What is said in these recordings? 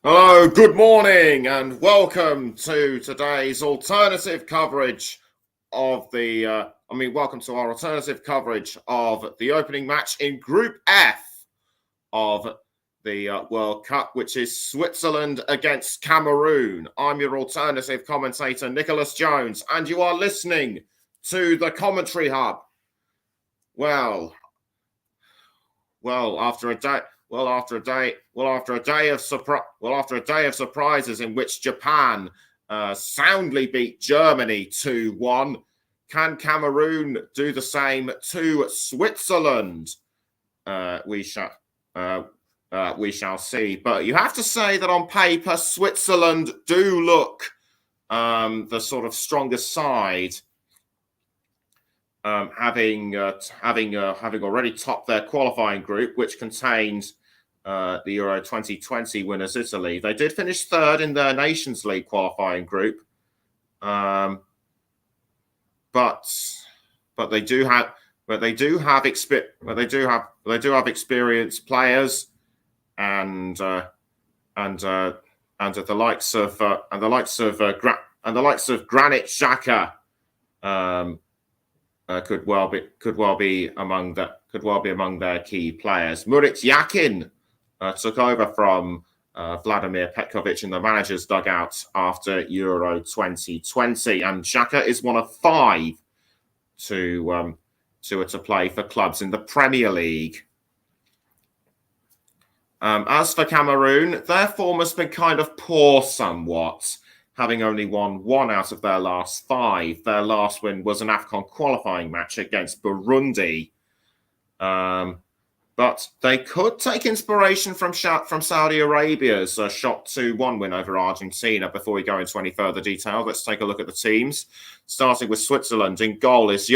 Hello, good morning, and welcome to today's alternative coverage of welcome to our alternative coverage of the opening match in Group F of the World Cup, which is Switzerland against Cameroon. I'm your alternative commentator, Nicholas Jones, and you are listening to the Commentary Hub. Well, after a day of surprises in which Japan soundly beat Germany 2-1, can Cameroon do the same to Switzerland? We shall see. But you have to say that on paper, Switzerland do look the sort of strongest side. Having already topped their qualifying group, which contained the Euro 2020 winners Italy. They did finish third in their Nations League qualifying group, but they do have experienced players, and the likes of Granit Xhaka. Could well be among their key players. Murat Yakin took over from Vladimir Petkovic in the manager's dugout after Euro 2020, and Xhaka is one of five to play for clubs in the Premier League. As for Cameroon, their form has been kind of poor somewhat, having only won one out of their last five. Their last win was an AFCON qualifying match against Burundi. But they could take inspiration from Saudi Arabia's shot 2-1 win over Argentina. Before we go into any further detail, let's take a look at the teams. Starting with Switzerland, in goal is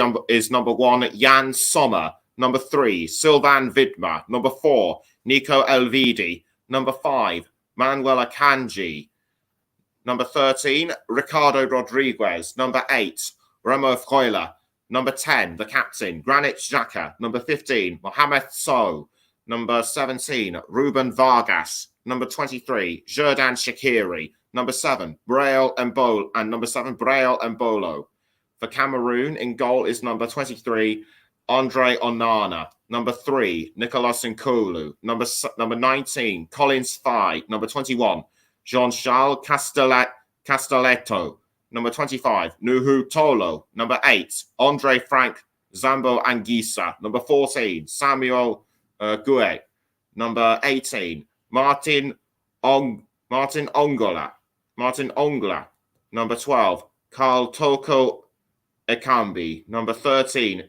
number 1, Jan Sommer. Number 3, Sylvain Widmer. Number 4, Nico Elvedi. Number 5, Manuel Akanji. Number 13, Ricardo Rodriguez. Number 8, Remo Freuler. Number 10, the captain, Granit Xhaka. Number 15, Mohamed Sow. Number 17, Ruben Vargas. Number 23, Xherdan Shaqiri. Number 7, Breel Mbolo. For Cameroon, in goal is number 23, Andre Onana. Number 3, Nicolas Nkulu. Number 19, Collins Fye. Number 21, Jean-Charles Castelletto. Number 25, Nuhu Tolo. Number 8, Andre Frank Zambo Anguissa. Number 14, Samuel Gué. Number 18, Martin Ongla. Number 12, Carl Toko Ekambi. Number 13,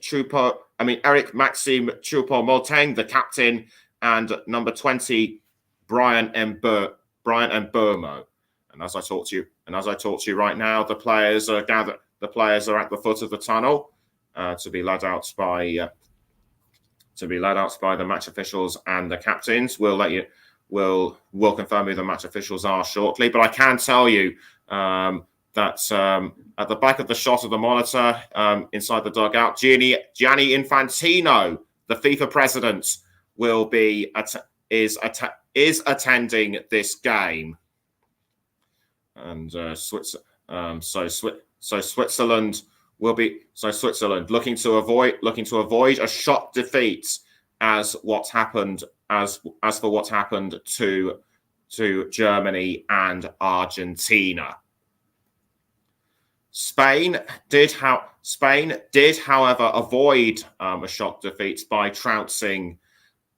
Eric Maxime Choupo-Moting, the captain, and number 20, Brian Mbeumo. And as I talk to you right now, the players are gathered. The players are at the foot of the tunnel to be led out by the match officials and the captains. We'll confirm who the match officials are shortly. But I can tell you that at the back of the shot of the monitor, inside the dugout, Gianni Infantino, the FIFA president, is attending this game. And Switzerland looking to avoid a shock defeat as for what's happened to Germany and Argentina. Spain did, however, avoid a shock defeat by trouncing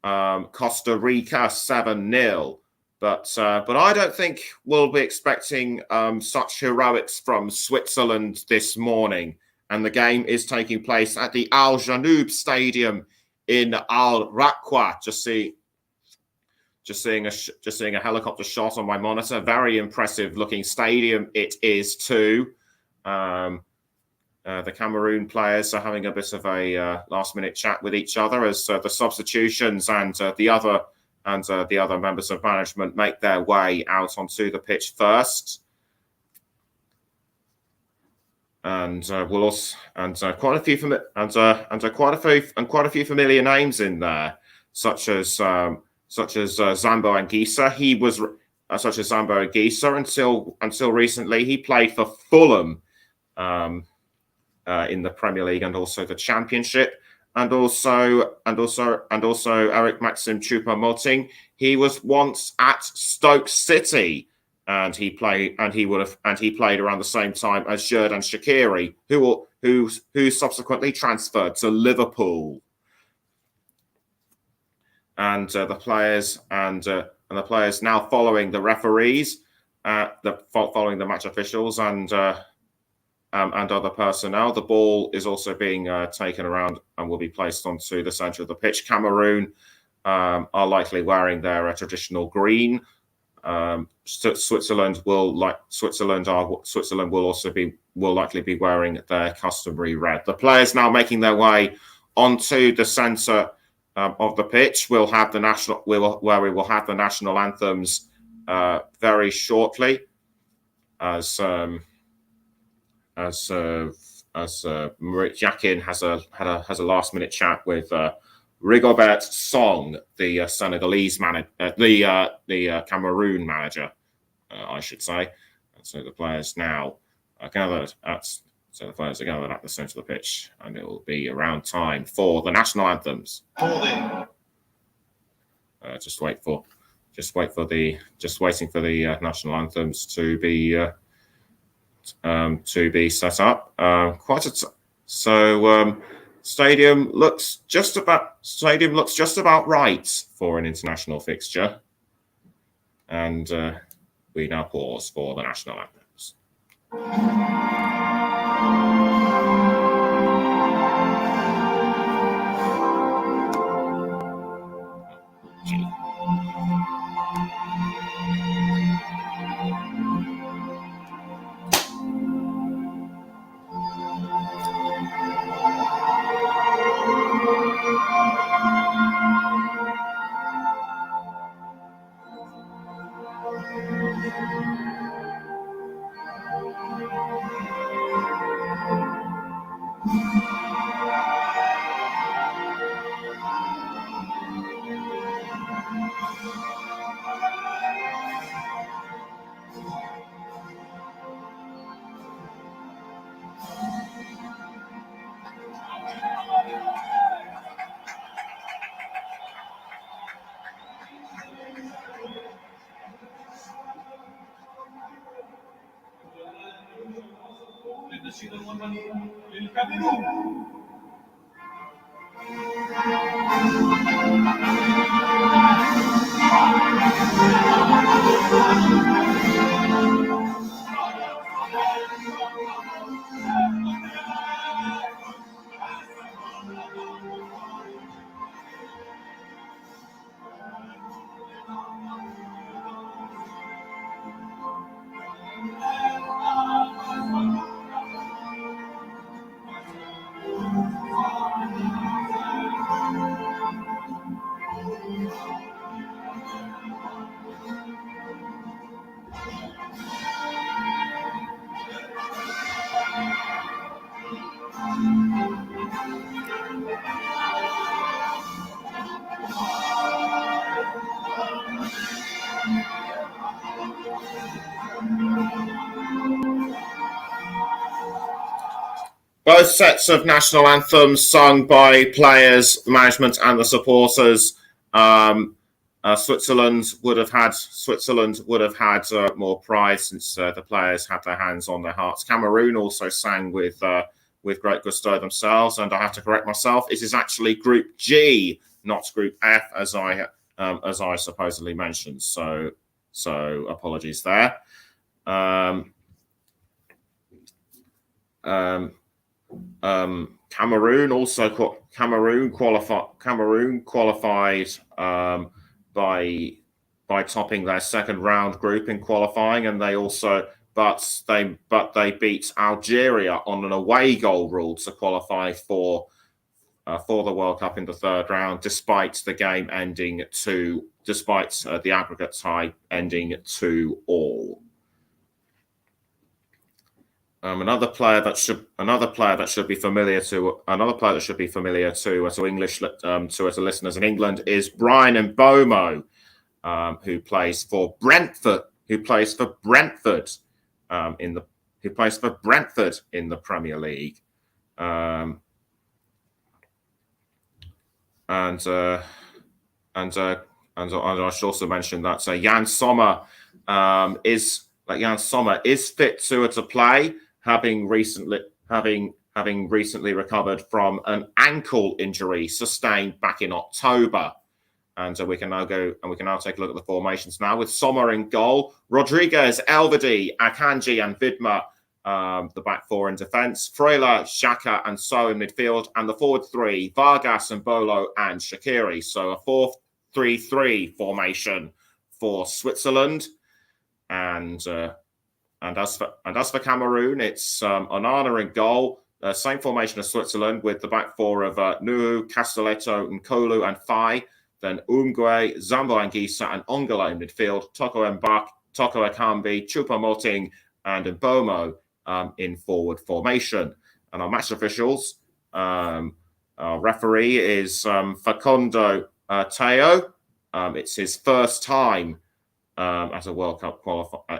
Costa Rica 7-0. But I don't think we'll be expecting such heroics from Switzerland this morning. And the game is taking place at the Al Janoub Stadium in Al Raqqa. Just seeing a helicopter shot on my monitor. Very impressive looking stadium it is too. The Cameroon players are having a bit of a last-minute chat with each other as the substitutions and the other members of management make their way out onto the pitch first. And quite a few familiar names in there, such as Zambo Anguissa. such as Zambo Anguissa. Until recently, he played for Fulham in the Premier League and also the Championship. And also Eric Maxim Choupo-Moting. He was once at Stoke City, and he played around the same time as Xherdan Shaqiri, who subsequently transferred to Liverpool. And the players now following the referees, following the match officials and other personnel. The ball is also being taken around and will be placed onto the centre of the pitch. Cameroon are likely wearing their traditional green. Switzerland will likely be wearing their customary red. The players now making their way onto the centre of the pitch. Where we will have the national anthems very shortly, as Marit Yakin has a last minute chat with Rigobert Song, the Senegalese manager, the Cameroon manager, I should say. And so the players now are gathered at the centre of the pitch, and it will be around time for the national anthems. Just waiting for the national anthems to be set up. Stadium looks just about right for an international fixture, and we now pause for the national anthems. Both sets of national anthems sung by players, the management, and the supporters. Switzerland would have had more pride since the players had their hands on their hearts. Cameroon also sang with great gusto themselves, and I have to correct myself. It is actually Group G, not Group F, as I supposedly mentioned. So apologies there. Cameroon qualified by topping their second round group in qualifying, and they beat Algeria on an away goal rule to qualify for the World Cup in the third round, despite the aggregate tie ending 2-2. Another player that should be familiar to English to listeners in England is Brian Mbomo, who plays for Brentford who plays for Brentford in the Premier League. And I should also mention that Jan Sommer is fit to play, having recently recovered from an ankle injury sustained back in October. And we can now take a look at the formations now with Sommer in goal, Rodriguez, Elvedi, Akanji, and Vidma, the back four in defence, Freuler, Xhaka, and So in midfield, and the forward three, Vargas, and Bolo, and Shaqiri. So a 4-3-3 formation for Switzerland. And as for Cameroon, it's Onana in goal. Same formation as Switzerland with the back four of Nuhu, Castelletto, Nkolu, and Fai. Then Umgwe, Zambo Anguissa, and Ongala in midfield. Toko Mbak, Toko Ekambi, Choupo-Moting, and Mbomo in forward formation. And our match officials, our referee is Facundo Teo. It's his first time as a World Cup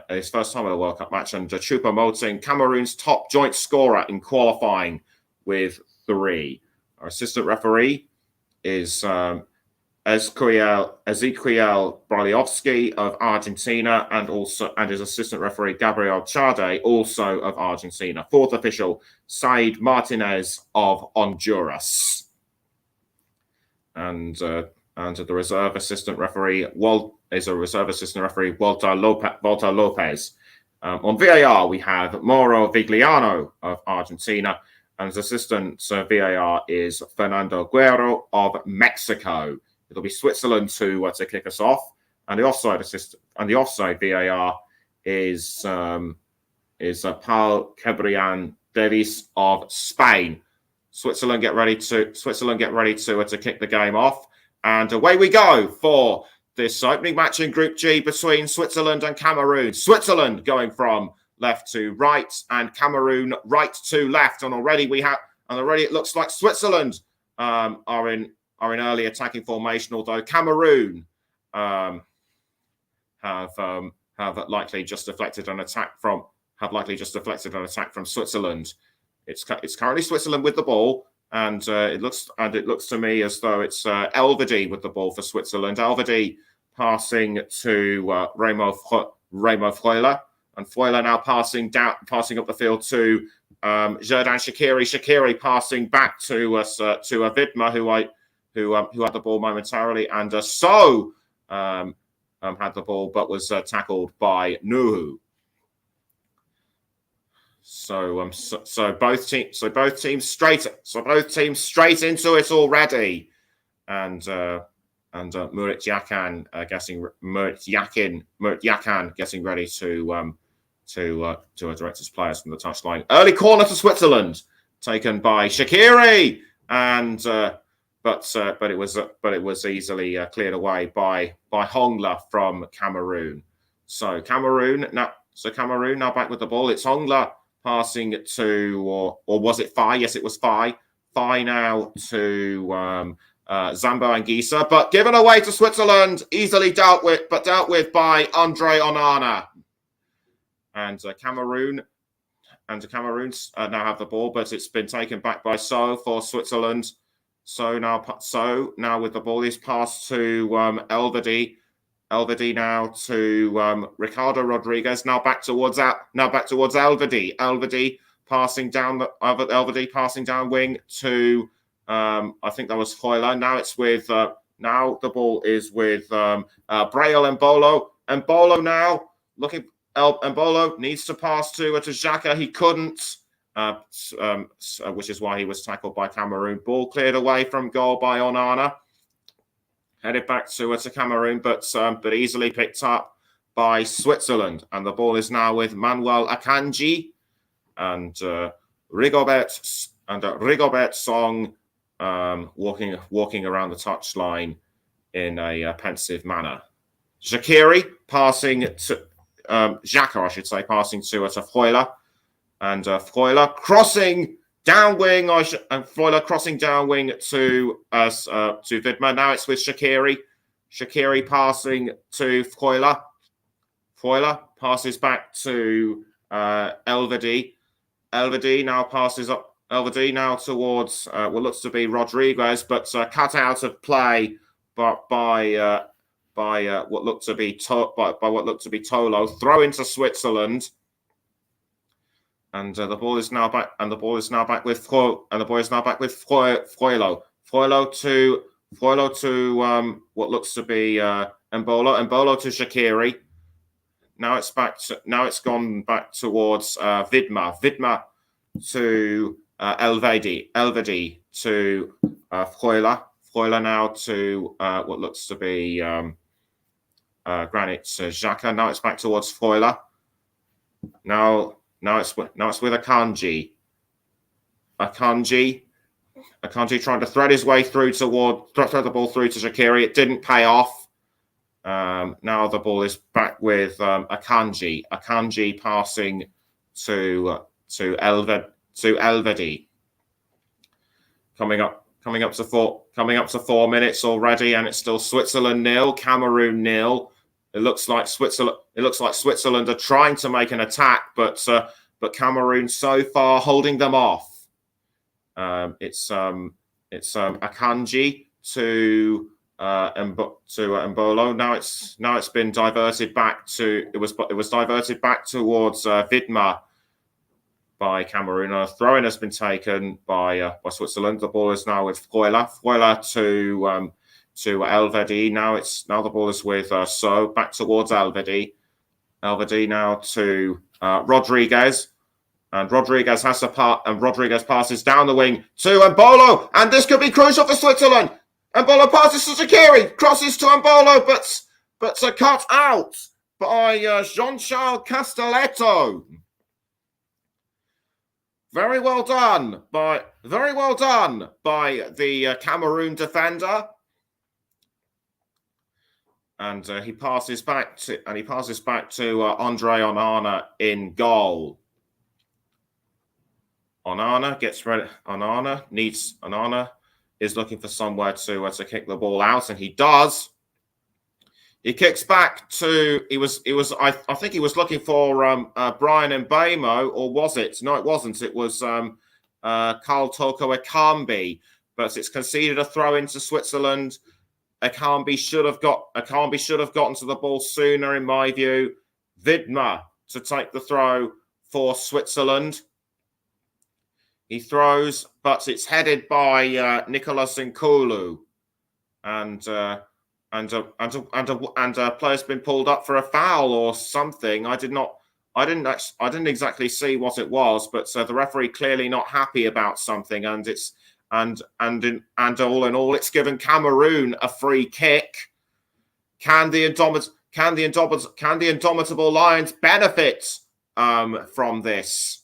his first time at a World Cup match, and Choupo-Moting, Cameroon's top joint scorer in qualifying with 3. Our assistant referee is Ezequiel Braliowski of Argentina, and his assistant referee Gabriel Chade, also of Argentina. Fourth official, Said Martinez of Honduras, and the reserve assistant referee Walter Lopez. On VAR, we have Mauro Vigliano of Argentina, and his assistant VAR is Fernando Guerrero of Mexico. It'll be Switzerland to kick us off, and the offside VAR is Paul Cebrian Davis of Spain. Switzerland get ready to kick the game off, and away we go for this opening match in Group G between Switzerland and Cameroon. Switzerland going from left to right, and Cameroon right to left, and already it looks like Switzerland are in early attacking formation, although Cameroon have likely just deflected an attack from Switzerland. It's currently Switzerland with the ball, and it looks to me as though it's Elvedi with the ball for Switzerland. Elvedi passing to Remo Freuler, and Freuler now passing up the field to Xherdan Shaqiri. Shaqiri passing back to Vidma, who had the ball momentarily, and had the ball but was tackled by Nuhu. So both teams straight into it already, and Murat Yakin getting ready to direct his players from the touchline. Early corner to Switzerland, taken by Shaqiri, and but it was easily cleared away by Hongla from Cameroon. So Cameroon now back with the ball. It's Hongla passing to, or was it Fai? Yes, it was Fai. Fai now to Zambo Anguissa, but given away to Switzerland, easily dealt with by Andre Onana. And Cameroon now have the ball, but it's been taken back by So for Switzerland. So now with the ball is passed to Elvedi. Elvedi now to Ricardo Rodriguez. Now back towards Elvedi. Elvedi passing down wing to I think that was Freuler. Now it's with now the ball is with Braille Mbolo. Mbolo now looking. Mbolo needs to pass to Xhaka. He couldn't. Which is why he was tackled by Cameroon. Ball cleared away from goal by Onana. Headed back to Cameroon, but easily picked up by Switzerland. And the ball is now with Manuel Akanji and Rigobert Song walking around the touchline in a pensive manner. Shaqiri passing to Xhaka, passing to Freuler. And Freuler crossing down wing, Freuler crossing down wing to Vidma. Now it's with Shaqiri. Shaqiri passing to Freuler. Freuler passes back to Elvedi. Elvedi now passes up. Elvedi now towards what looks to be Rodriguez, but cut out of play by what looked to be Tolo. Throw into Switzerland, and the ball is now back. And the ball is now back with Freuler. Freuler to what looks to be Embolo to Shaqiri. Now it's gone back towards Vidma. Vidma to Elvedi to Freuler. Freuler now to what looks to be Granit Xhaka. Now it's back towards Freuler. Now it's with Akanji. Akanji trying to thread his way through thread the ball through to Shaqiri. It didn't pay off. Now the ball is back with Akanji. Akanji passing to Elvedi. Coming up to 4 minutes already, and it's still Switzerland 0, Cameroon 0. It looks like Switzerland are trying to make an attack, but Cameroon so far holding them off. It's Akanji to Embolo. Now it's been diverted back to it was diverted back towards Vidma by Cameroon. A throw-in has been taken by Switzerland. The ball is now with Freuler. Freuler to Elvedi. Now the ball is with So back towards Elvedi. Elvedi now to Rodriguez. And Rodriguez has to Rodriguez passes down the wing to Embolo, and this could be crucial for Switzerland. Embolo passes to Shaqiri, crosses to Embolo, but cut out by Jean-Charles Castelletto. Very well done by the Cameroon defender, and he passes back to Andre Onana in goal. Onana gets ready. Onana is looking for somewhere to kick the ball out, and he does. He kicks back to I think he was looking for Brian Mbeumo, or was it? No, it wasn't. It was Carl Toko Ekambi, but it's conceded a throw into Switzerland. Ekambi should have gotten to the ball sooner, in my view. Vidma to take the throw for Switzerland. He throws, but it's headed by Nicolas Nkulu, and a player's been pulled up for a foul or something. I didn't exactly see what it was, but the referee clearly not happy about something, and all in all, it's given Cameroon a free kick. Can the indomitable Lions benefit from this?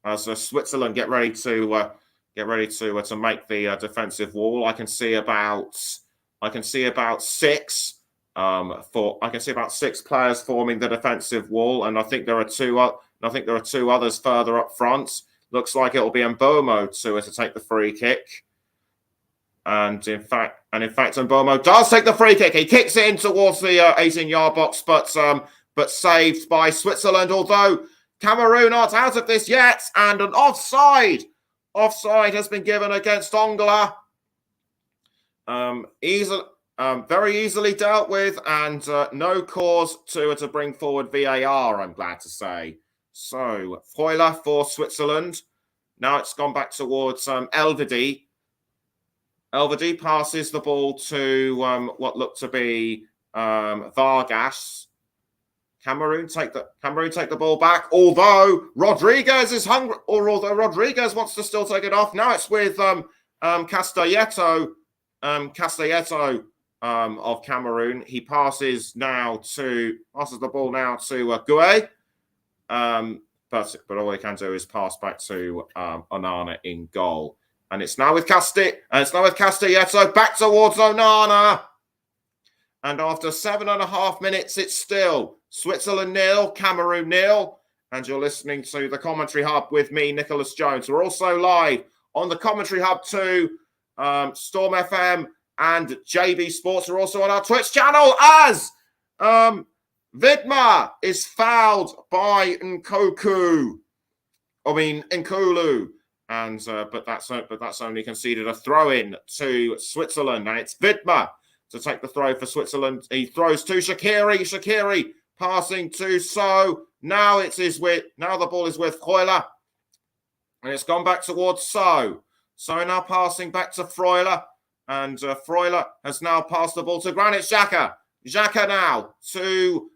As Switzerland get ready to make the defensive wall, I can see about 6 players forming the defensive wall, and I think there are two others further up front. Looks like it'll be Mbeumo to take the free kick, and in fact, Mbeumo does take the free kick. He kicks it in towards the 18-yard box, but saved by Switzerland. Although Cameroon aren't out of this yet, and an offside has been given against Ongala. Very easily dealt with, and no cause to bring forward VAR, I'm glad to say. So, Freuler for Switzerland. Now it's gone back towards Elvedi. Elvedi passes the ball to what looked to be Vargas. Cameroon take the ball back, although Rodriguez is hungry, or although Rodriguez wants to still take it off. Now it's with Castelletto of Cameroon. He passes the ball now to Gueye. But all he can do is pass back to Onana in goal. And it's now with Castelletto back towards Onana. And after 7.5 minutes, it's still Switzerland 0, Cameroon 0. And you're listening to the Commentary Hub with me, Nicholas Jones. We're also live on the Commentary Hub 2, Storm FM, and JB Sports. We're also on our Twitch channel as Vidma is fouled by Nkulu, and but that's only conceded a throw in to Switzerland, and it's Vidma to take the throw for Switzerland. He throws to Shaqiri. Shaqiri passing to So. Now the ball is with Freuler, and it's gone back towards So. So now passing back to Freuler, and Freuler has now passed the ball to Granit Xhaka. Xhaka now to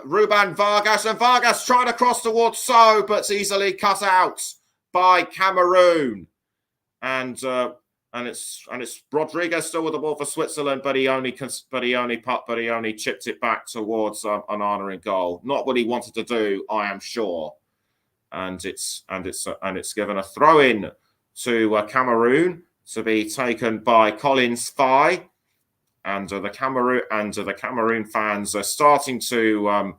Ruben Vargas, and Vargas trying to cross towards So, but it's easily cut out by Cameroon, and it's Rodriguez still with the ball for Switzerland, but he only chipped it back towards Onana in goal. Not what he wanted to do, I am sure, and it's given a throw in to Cameroon to be taken by Collins Fye. And the Cameroon fans are starting to,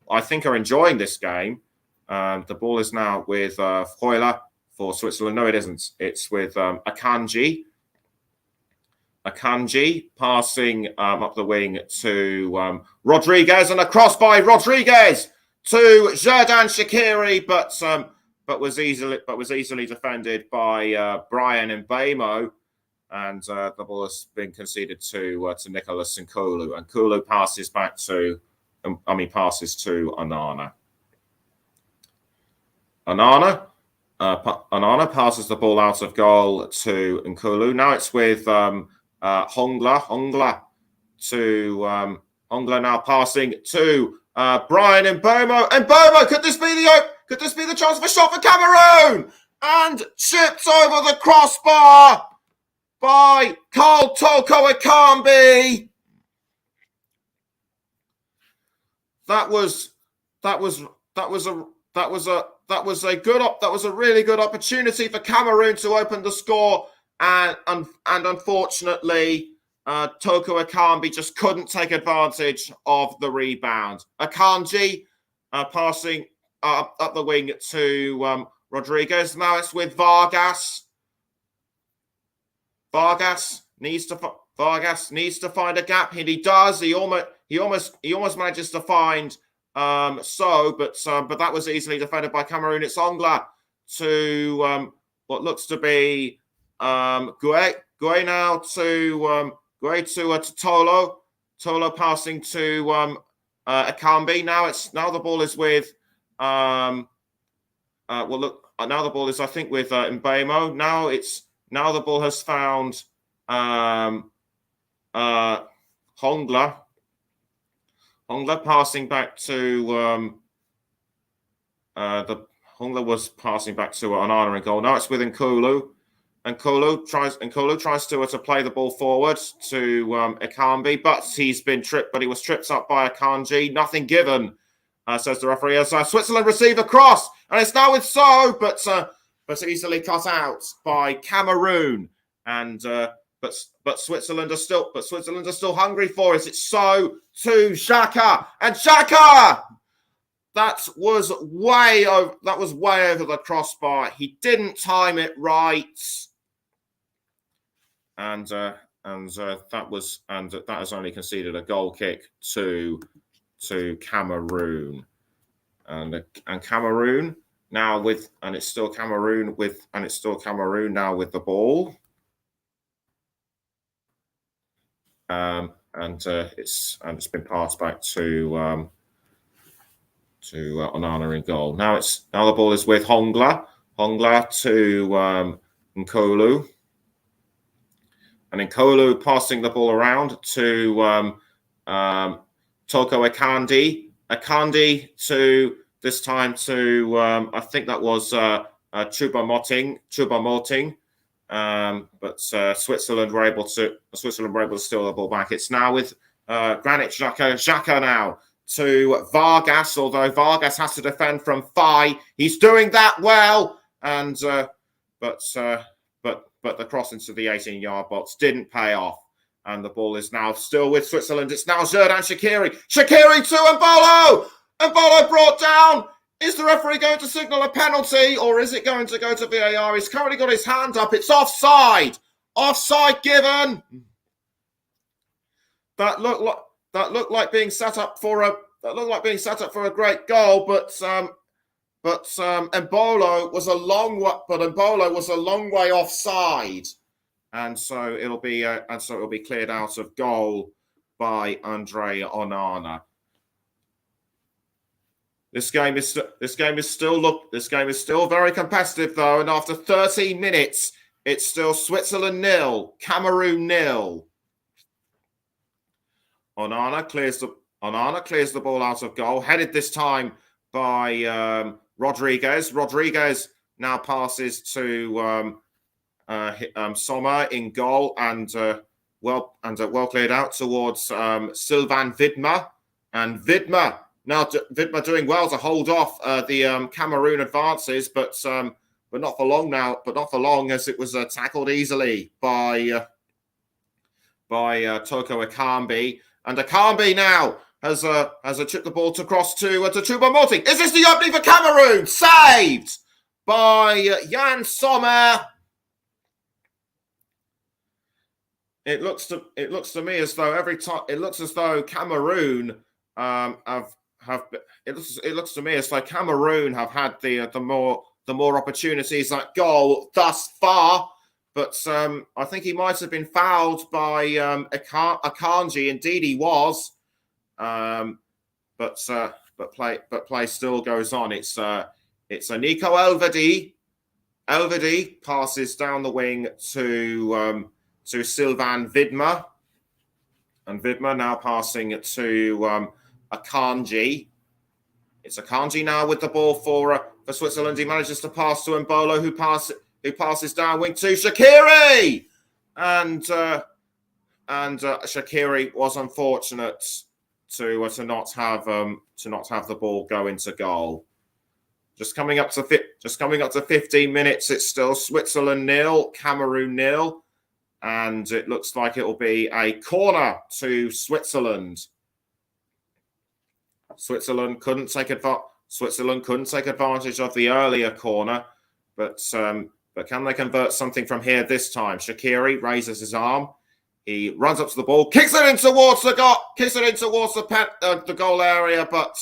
I think, are enjoying this game. The ball is now with Freuler for Switzerland. No, it isn't. It's with Akanji. Akanji passing up the wing to Rodriguez, and a cross by Rodriguez to Xherdan Shaqiri, but was easily defended by Brian Mbeumo. And the ball has been conceded to Nicholas Nkulu, and Nkulu passes to Onana. Onana passes the ball out of goal to Nkulu. Now it's with Hongla. Hongla now passing to Brian Mbeumo. Mbeumo, could this be the chance of a shot for Cameroon? And chipped over the crossbar by Carl Toko Ekambi. That was a really good opportunity for Cameroon to open the score, and unfortunately, Toko Ekambi just couldn't take advantage of the rebound. Akanji passing up the wing to Rodriguez. Now it's with Vargas. Vargas needs to find a gap, and he does. He almost manages to find but that was easily defended by Cameroon. It's Ongla to what looks to be Gueye now to Tolo. Tolo passing to Ekambi. Now the ball is with now the ball is, I think, with Mbeumo. Now the ball has found Hongla. Hongla passing back to Hongla was passing back to Onana in goal. Now it's with Nkulu. Nkulu tries to play the ball forward to Ekambi, but he's been tripped. But he was tripped up by Akanji. Nothing given, says the referee. As Switzerland receive a cross, and it's now with So, but easily cut out by Cameroon, and but Switzerland are still hungry for it. It's So to Xhaka, and Xhaka, that was way over the crossbar. He didn't time it right, and that has only conceded a goal kick to Cameroon, and Cameroon. Now it's still Cameroon now with the ball. It's been passed back to Onana in goal. Now the ball is with Hongla. Hongla to Nkulu. And Nkulu passing the ball around to Toko Ekambi. Ekambi to this time to I think that was Choupo-Moting. But Switzerland were able to steal the ball back. It's now with Granit Xhaka. Xhaka now to Vargas, although Vargas has to defend from Fye. He's doing that well, and but the cross into the 18-yard box didn't pay off, and the ball is now still with Switzerland. It's now Xherdan Shaqiri. Shaqiri to Embolo. Embolo brought down. Is the referee going to signal a penalty, or is it going to go to VAR? He's currently got his hand up. It's offside. Offside given. That looked like being set up for that looked like being set up for a great goal, but Embolo was a long way offside, and so it'll be cleared out of goal by Andre Onana. This game is still very competitive though, and after 13 minutes, it's still Switzerland 0, Cameroon 0. Onana clears the ball out of goal, headed this time by Rodriguez. Rodriguez now passes to Sommer in goal, and well cleared out towards Sylvain Widmer, and Widmer doing well to hold off the Cameroon advances, but not for long now. But not for long, as it was tackled easily by Toko Ekambi, and Ekambi now has chipped the ball across to Choupo-Moting. Is this the opening for Cameroon? Saved by Yann Sommer. It looks to me as though Cameroon have had the more opportunities at goal thus far. But I think he might have been fouled by Akanji. Indeed, he was. But play still goes on. It's a Nico Elvedi. Elvedi passes down the wing to Sylvain Widmer, and Widmer now passing it to Akanji. It's Akanji now with the ball for Switzerland. He manages to pass to Embolo, who passes down wing to Shaqiri, and Shaqiri was unfortunate to not have the ball go into goal. Just coming up to 15 minutes, it's still Switzerland 0, Cameroon 0, and it looks like it will be a corner to Switzerland. Switzerland couldn't take advantage of the earlier corner, but can they convert something from here this time? Shaqiri raises his arm. He runs up to the ball, kicks it in towards the goal area, but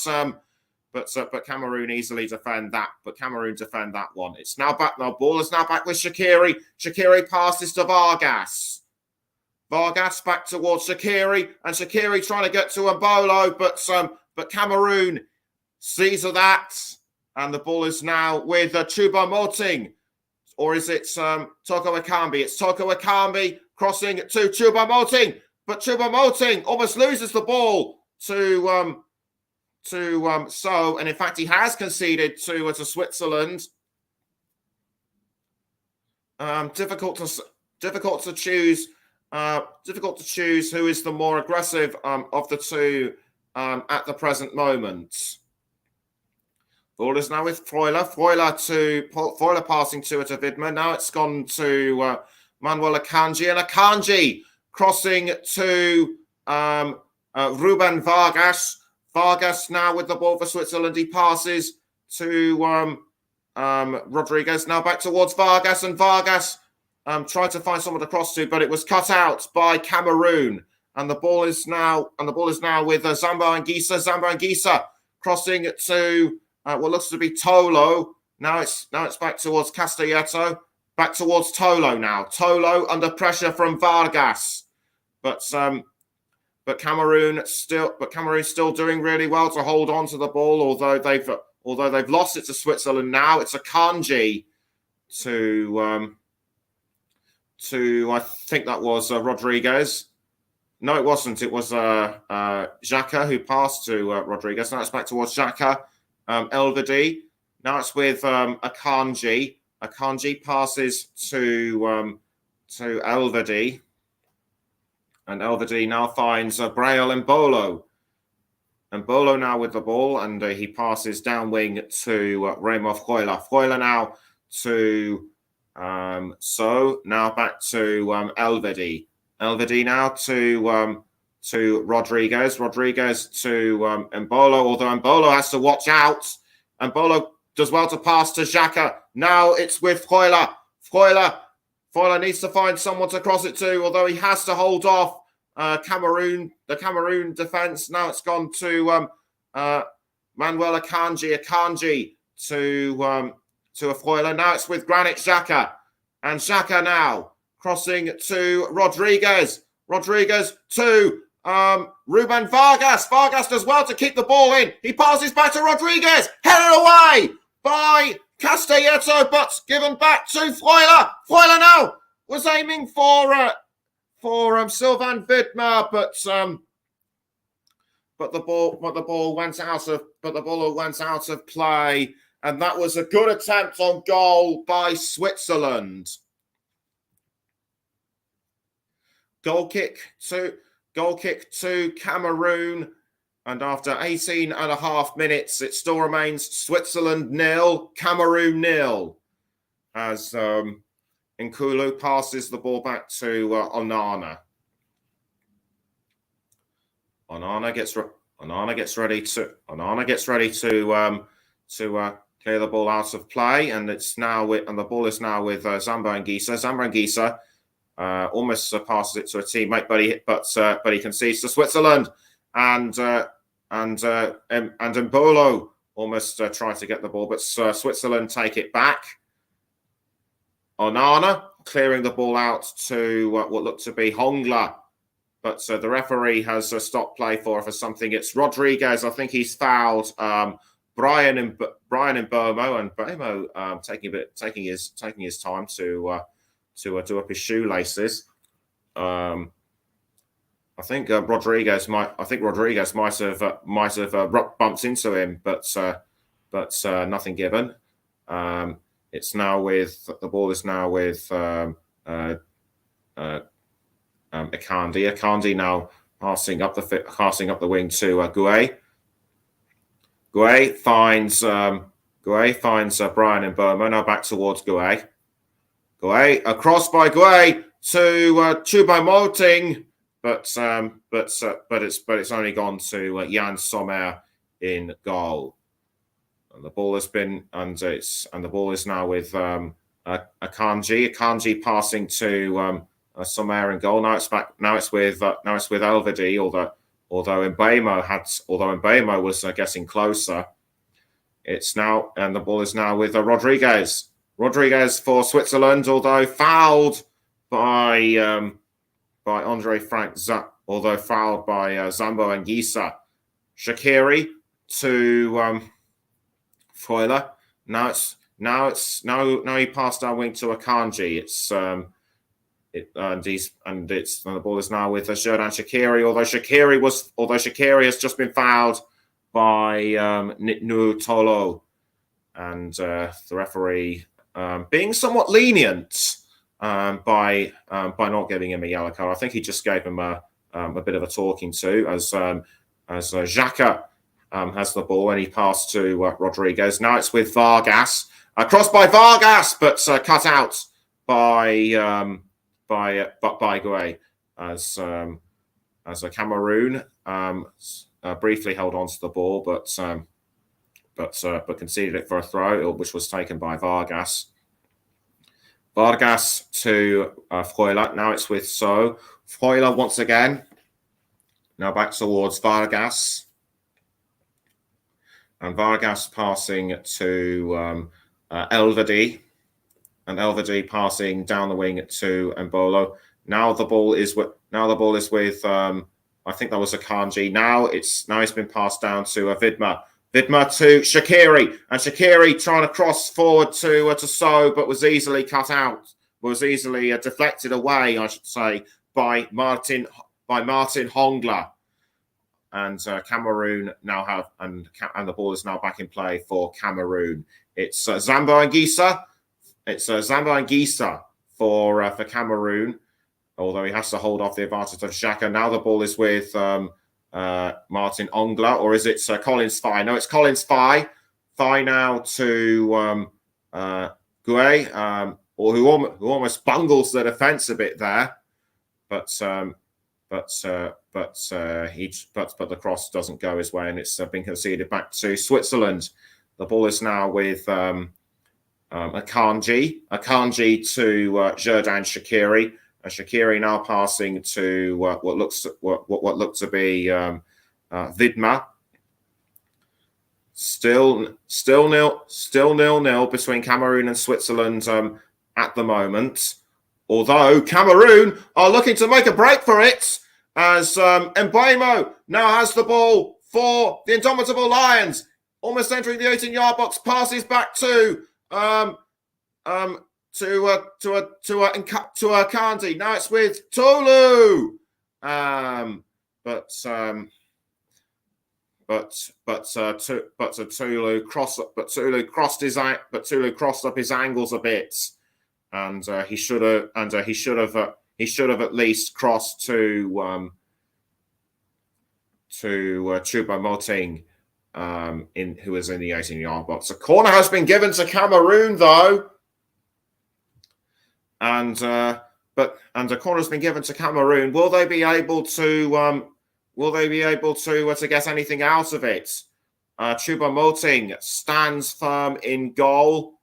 Cameroon easily defend that. But Cameroon defend that one. It's now back. Now ball is now back with Shaqiri. Shaqiri passes to Vargas. Vargas back towards Shaqiri, and Shaqiri trying to get to Embolo, but Cameroon sees that, and the ball is now with Choupo-Moting, or is it Toko Ekambi? It's Toko Ekambi crossing to Choupo-Moting, but Choupo-Moting almost loses the ball to and in fact he has conceded to Switzerland. Difficult to choose who is the more aggressive of the two at the present moment. Ball is now with Freuler. Freuler passing to Widmer. Now it's gone to Manuel Akanji, and Akanji crossing to Ruben Vargas. Vargas now with the ball for Switzerland. He passes to Rodriguez. Now back towards Vargas, and Vargas tried to find someone to cross to, but it was cut out by Cameroon. And the ball is now with Zambo Anguissa. Zambo Anguissa crossing to what looks to be Tolo. Now it's back towards Castelletto. Back towards Tolo now. Tolo under pressure from Vargas, but Cameroon still doing really well to hold on to the ball, although they've lost it to Switzerland now. It's Akanji to I think that was Rodriguez. No, it wasn't. It was Xhaka who passed to Rodriguez. Now it's back towards Xhaka. Elvedi. Now it's with Akanji. Akanji passes to Elvedi. And Elvedi now finds Braille Embolo. Embolo now with the ball, and he passes down wing to Remo Freuler. Freuler now to now back to Elvedi. Elvedi now to Rodriguez. Rodriguez to Embolo, although Embolo has to watch out. Embolo does well to pass to Xhaka. Now it's with Freuler. Freuler needs to find someone to cross it to, although he has to hold off the Cameroon defence. Now it's gone to Manuel Akanji to Afroila. Now it's with Granit Xhaka. And Xhaka now crossing to Rodriguez. Rodriguez to Ruben Vargas. Vargas does well to keep the ball in. He passes back to Rodriguez. Headed away by Castelletto, but given back to Freuler. Freuler now was aiming for Sylvain Widmer, but the ball went out of play, and that was a good attempt on goal by Switzerland. Goal kick to Cameroon, and after 18 and a half minutes, it still remains Switzerland 0, Cameroon 0, as Nkulu passes the ball back to Onana. Onana gets ready to clear the ball out of play, and the ball is now with Zambo Anguissa. Zambo Anguissa almost passes it to a teammate, but he concedes to Switzerland, and Mbolo almost tried to get the ball, but Switzerland take it back. Onana clearing the ball out to what looked to be Hongla, but the referee has stopped play for something. It's Rodriguez. I think he's fouled Brian and Bomo, and Bomo taking his time to do up his shoelaces. I think Rodriguez might have bumped into him, but nothing given. It's now with the ball is now with Akanji. Akanji now passing up the wing to Gueye. Gueye finds Brian and Burma. Now back towards Gueye. Gueye across by Gueye to Choupo-Moting, but it's only gone to Jan Sommer in goal. And the ball is now with Akanji. Akanji passing to Sommer in goal. Now it's with Elvedi, although Mbemo was getting closer. And the ball is now with Rodriguez. Rodriguez for Switzerland, although fouled by Andre Frank, although fouled by Zambo Anguissa. Shaqiri to Freuler. Now he passed our wing to Akanji. The ball is now with Xherdan Shaqiri. Although Shaqiri has just been fouled by Nitnu Tolo, and the referee being somewhat lenient by not giving him a yellow card. I think he just gave him a bit of a talking to as Xhaka has the ball and he passed to Rodriguez. Now it's with Vargas. Crossed by Vargas, but cut out by Gueye as Cameroon briefly held on to the ball, but conceded it for a throw, which was taken by Vargas. Vargas to Freuler. Now it's with Freuler once again. Now back towards Vargas. And Vargas passing to Elvedi. And Elvedi passing down the wing to Mbolo. Now the ball is with I think that was Akanji. Now it's been passed down to Widmer. Widmer to Shaqiri, and Shaqiri trying to cross forward to So, but was easily cut out. Was easily deflected away, I should say, by Martin Hongla. And Cameroon now have and the ball is now back in play for Cameroon. It's Zambo Anguissa. It's Zambo Anguissa for Cameroon, although he has to hold off the advantage of Xhaka. Now the ball is with Martin Ongla, or is it Collins Fye? No, it's Collins Fye. Fye now to Gueye, or who almost bungles the defence a bit there, but the cross doesn't go his way, and it's been conceded back to Switzerland. The ball is now with Akanji to Xherdan Shaqiri. And Shaqiri now passing to what looked to be Widmer. Still nil between Cameroon and Switzerland at the moment. Although Cameroon are looking to make a break for it, as Mbeumo now has the ball for the indomitable Lions, almost entering the 18-yard box, passes back to Kandi. Now it's with Tolu, Tulu crossed up his angles a bit, and he should have at least crossed to Choupo-Moting, who was in the 18-yard box. A corner has been given to Cameroon though, and a corner has been given to Cameroon. Will they be able to get anything out of it? Choupo-Moting stands firm in goal,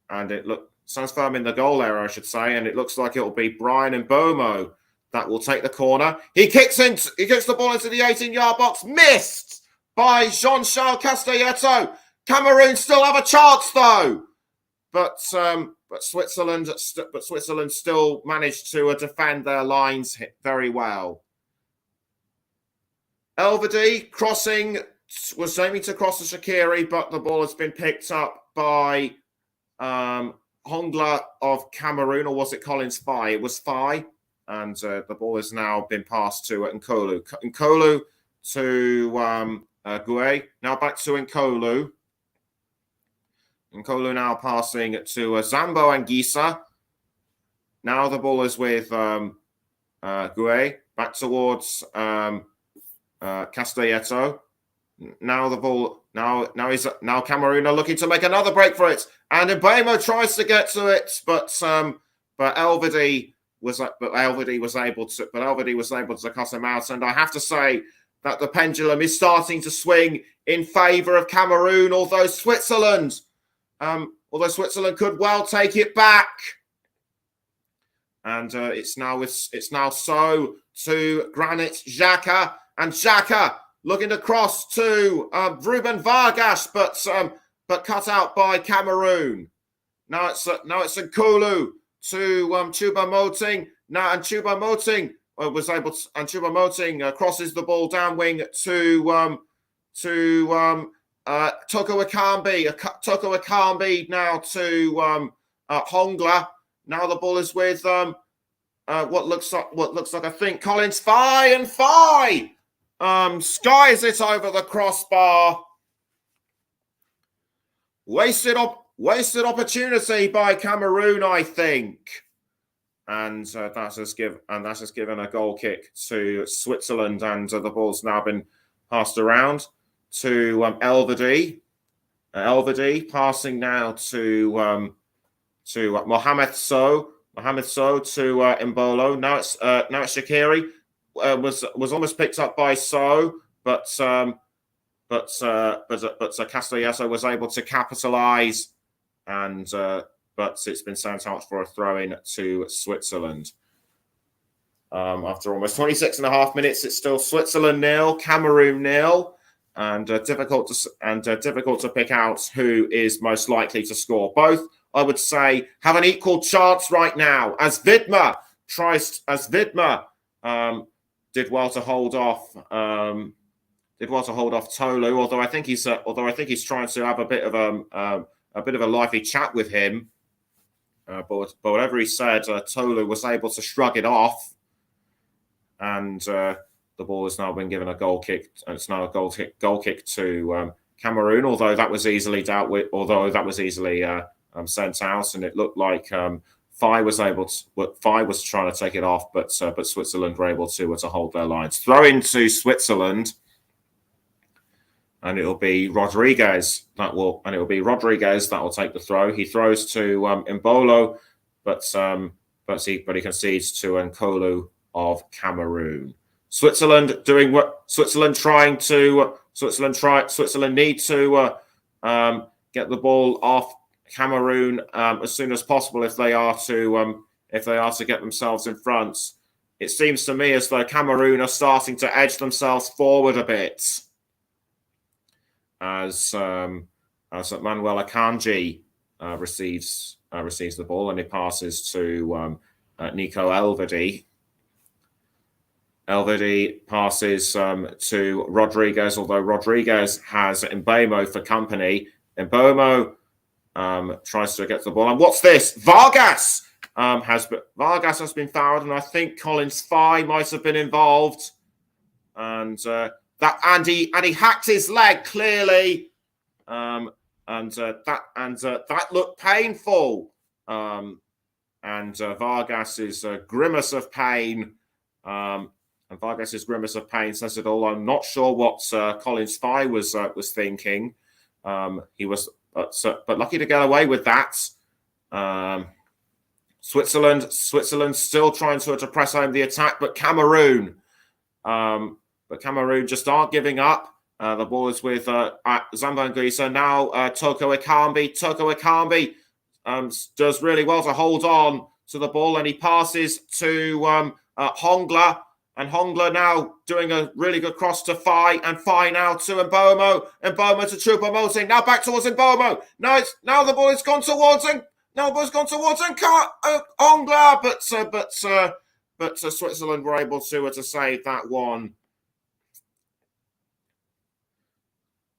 and stands firm in the goal area, I should say, and it looks like it'll be Brian Mbeumo that will take the corner. He kicks the ball into the 18-yard box, missed by Jean-Charles Castelletto. Cameroon still have a chance though, but Switzerland still managed to defend their lines very well. Elvedi was aiming to cross to Shaqiri, but the ball has been picked up by Hongla of Cameroon, or was it Collins Fai? It was Fai, and the ball has now been passed to Nkolu. Nkolu to Gueye. Now back to Nkolu. Nkolu now passing to Zambo Anguissa. Now the ball is with Gueye. Back towards Castelletto. Now the ball. Now Cameroon are looking to make another break for it, and Mbeumo tries to get to it, but Elvedi was able to cut him out. And I have to say that the pendulum is starting to swing in favour of Cameroon, although Switzerland could well take it back. And it's now so to Granit Xhaka, and Xhaka looking to cross to Ruben Vargas, but cut out by Cameroon. Now it's Nkolu to Choupo-Moting. Now, and Choupo-Moting crosses the ball down wing to Toko Ekambi now to Hongla. Now the ball is with what looks like I think Collins Fai, and Fai skies it over the crossbar. Wasted opportunity by Cameroon, I think, and that has given a goal kick to Switzerland, and the ball's now been passed around to Elvedi. Elvedi passing now to Mohamed Sow. Mohamed Sow to Mbolo. Now it's Shaqiri. Was almost picked up by Sow, but Castelletto was able to capitalise, and but it's been sent out for a throw-in to Switzerland. After almost 26 and a half minutes, it's still Switzerland 0, Cameroon 0, and difficult to pick out who is most likely to score. Both, I would say, have an equal chance right now, as Vidma did well to hold off Tolu, although I think he's trying to have a bit of a lively chat with him. But whatever he said, Tolu was able to shrug it off, and the ball has now been given a goal kick, and it's now a goal kick to Cameroon. Although that was easily dealt with, sent out, and it looked like Fai was trying to take it off, but Switzerland were able to hold their lines. Throw into Switzerland, and it'll be Rodriguez that will take the throw. He throws to Mbolo, but he concedes to Nkolu of Cameroon. Switzerland need to get the ball off Cameroon as soon as possible if they are to get themselves in front. It seems to me as though Cameroon are starting to edge themselves forward a bit, as Manuel Akanji receives the ball, and he passes to Nico Elvedi. Elvedi passes to Rodriguez, although Rodriguez has Mbeumo for company. Mbeumo tries to get the ball, and what's this? Vargas has been fouled, and I think Collins Fye might have been involved. And he hacked his leg clearly, and that looked painful. And Vargas's grimace of pain. And Vargas's grimace of pain says it all. I'm not sure what Collins Fye was thinking. He was, but lucky to get away with that. Switzerland still trying to press home the attack, but Cameroon just aren't giving up. The ball is with Zambo Anguissa. Now Toko Ekambi. Toko Ekambi does really well to hold on to the ball, and he passes to Hongla. And Hongla now doing a really good cross to Fye, and Fye now to Mbeumo. Mbeumo to Choupo-Moting. Now back towards Mbeumo. Now the ball has gone towards him. Now the ball's gone towards Hongla, but Switzerland were able to save that one.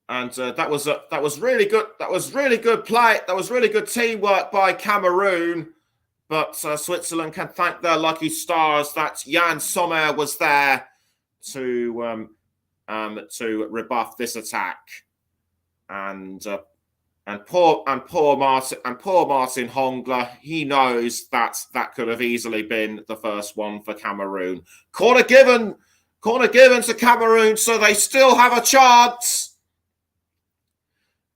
And that was really good. That was really good play. That was really good teamwork by Cameroon. But Switzerland can thank their lucky stars that Jan Sommer was there to rebuff this attack. And poor Martin Hongla, he knows that could have easily been the first one for Cameroon. Corner given to Cameroon, so they still have a chance.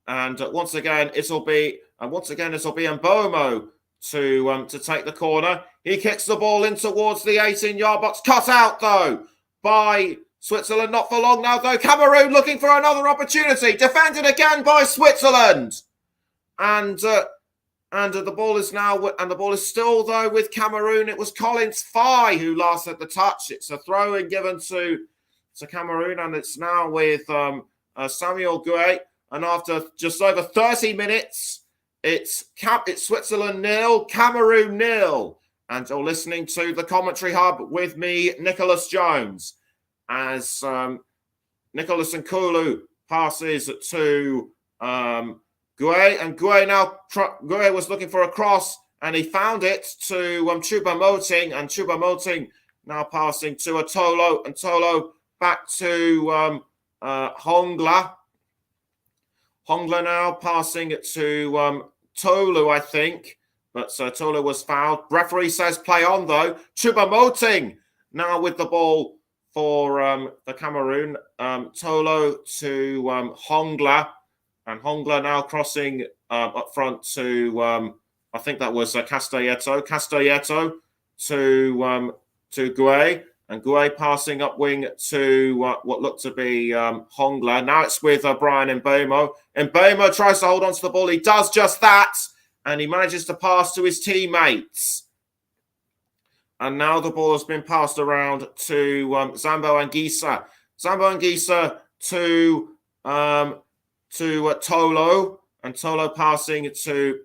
And once again it'll be Mbeumo to take the corner. He kicks the ball in towards the 18-yard box. Cut out though by Switzerland. Not for long now though. Cameroon looking for another opportunity. Defended again by Switzerland. And the ball is still though with Cameroon. It was Collins Fye who last had the touch. It's a throw-in given to Cameroon, and it's now with Samuel Gué. And after just over 30 minutes, it's Switzerland 0, Cameroon 0. And you're listening to the Commentary Hub with me, Nicholas Jones, as Nicholas Nkulu passes to Gué. And Gué was looking for a cross, and he found it to Choupo-Moting. And Choupo-Moting now passing to Tolo, and Tolo back to Hongla. Hongla now passing it to Tolu, I think. But Tolu was fouled. Referee says play on, though. Choupo-Moting now with the ball for Cameroon. Tolo to Hongla. And Hongla now crossing up front to, I think that was Castelletto. Castelletto to Gué. And Gué passing up wing to what looked to be Hongla. Now it's with Brian Mbeumo. Mbeumo tries to hold on to the ball. He does just that. And he manages to pass to his teammates. And now the ball has been passed around to Zambo Anguissa. Zambo Anguissa to Tolo. And Tolo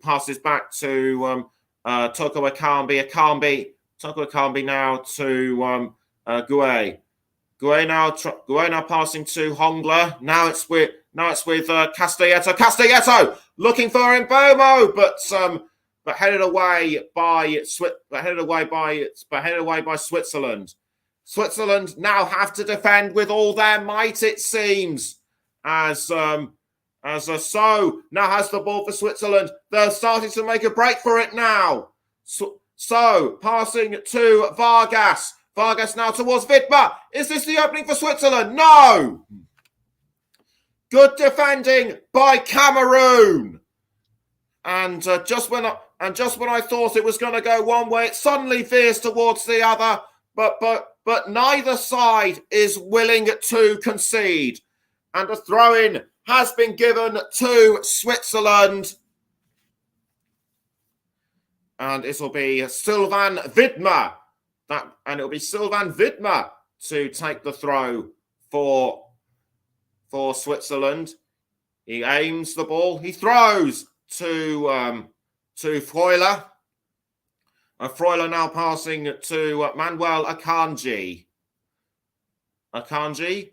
passes back to Toko Ekambi. Toko Ekambi now to Gué. Gué now passing to Hongla. Now it's with Castelletto. Castelletto looking for Mbeumo, but headed away by Switzerland. Switzerland now have to defend with all their might, it seems. As So now has the ball for Switzerland. They're starting to make a break for it now. So passing to Vargas. Vargas now towards Widmer. Is this the opening for Switzerland? No. Good defending by Cameroon. And just when I thought it was going to go one way, it suddenly veers towards the other. But neither side is willing to concede. And a throw-in has been given to Switzerland. And it'll be Sylvain Widmer. It'll be Sylvain Widmer to take the throw for Switzerland. He aims the ball. He throws to Freuler. Freuler now passing to Manuel Akanji. Akanji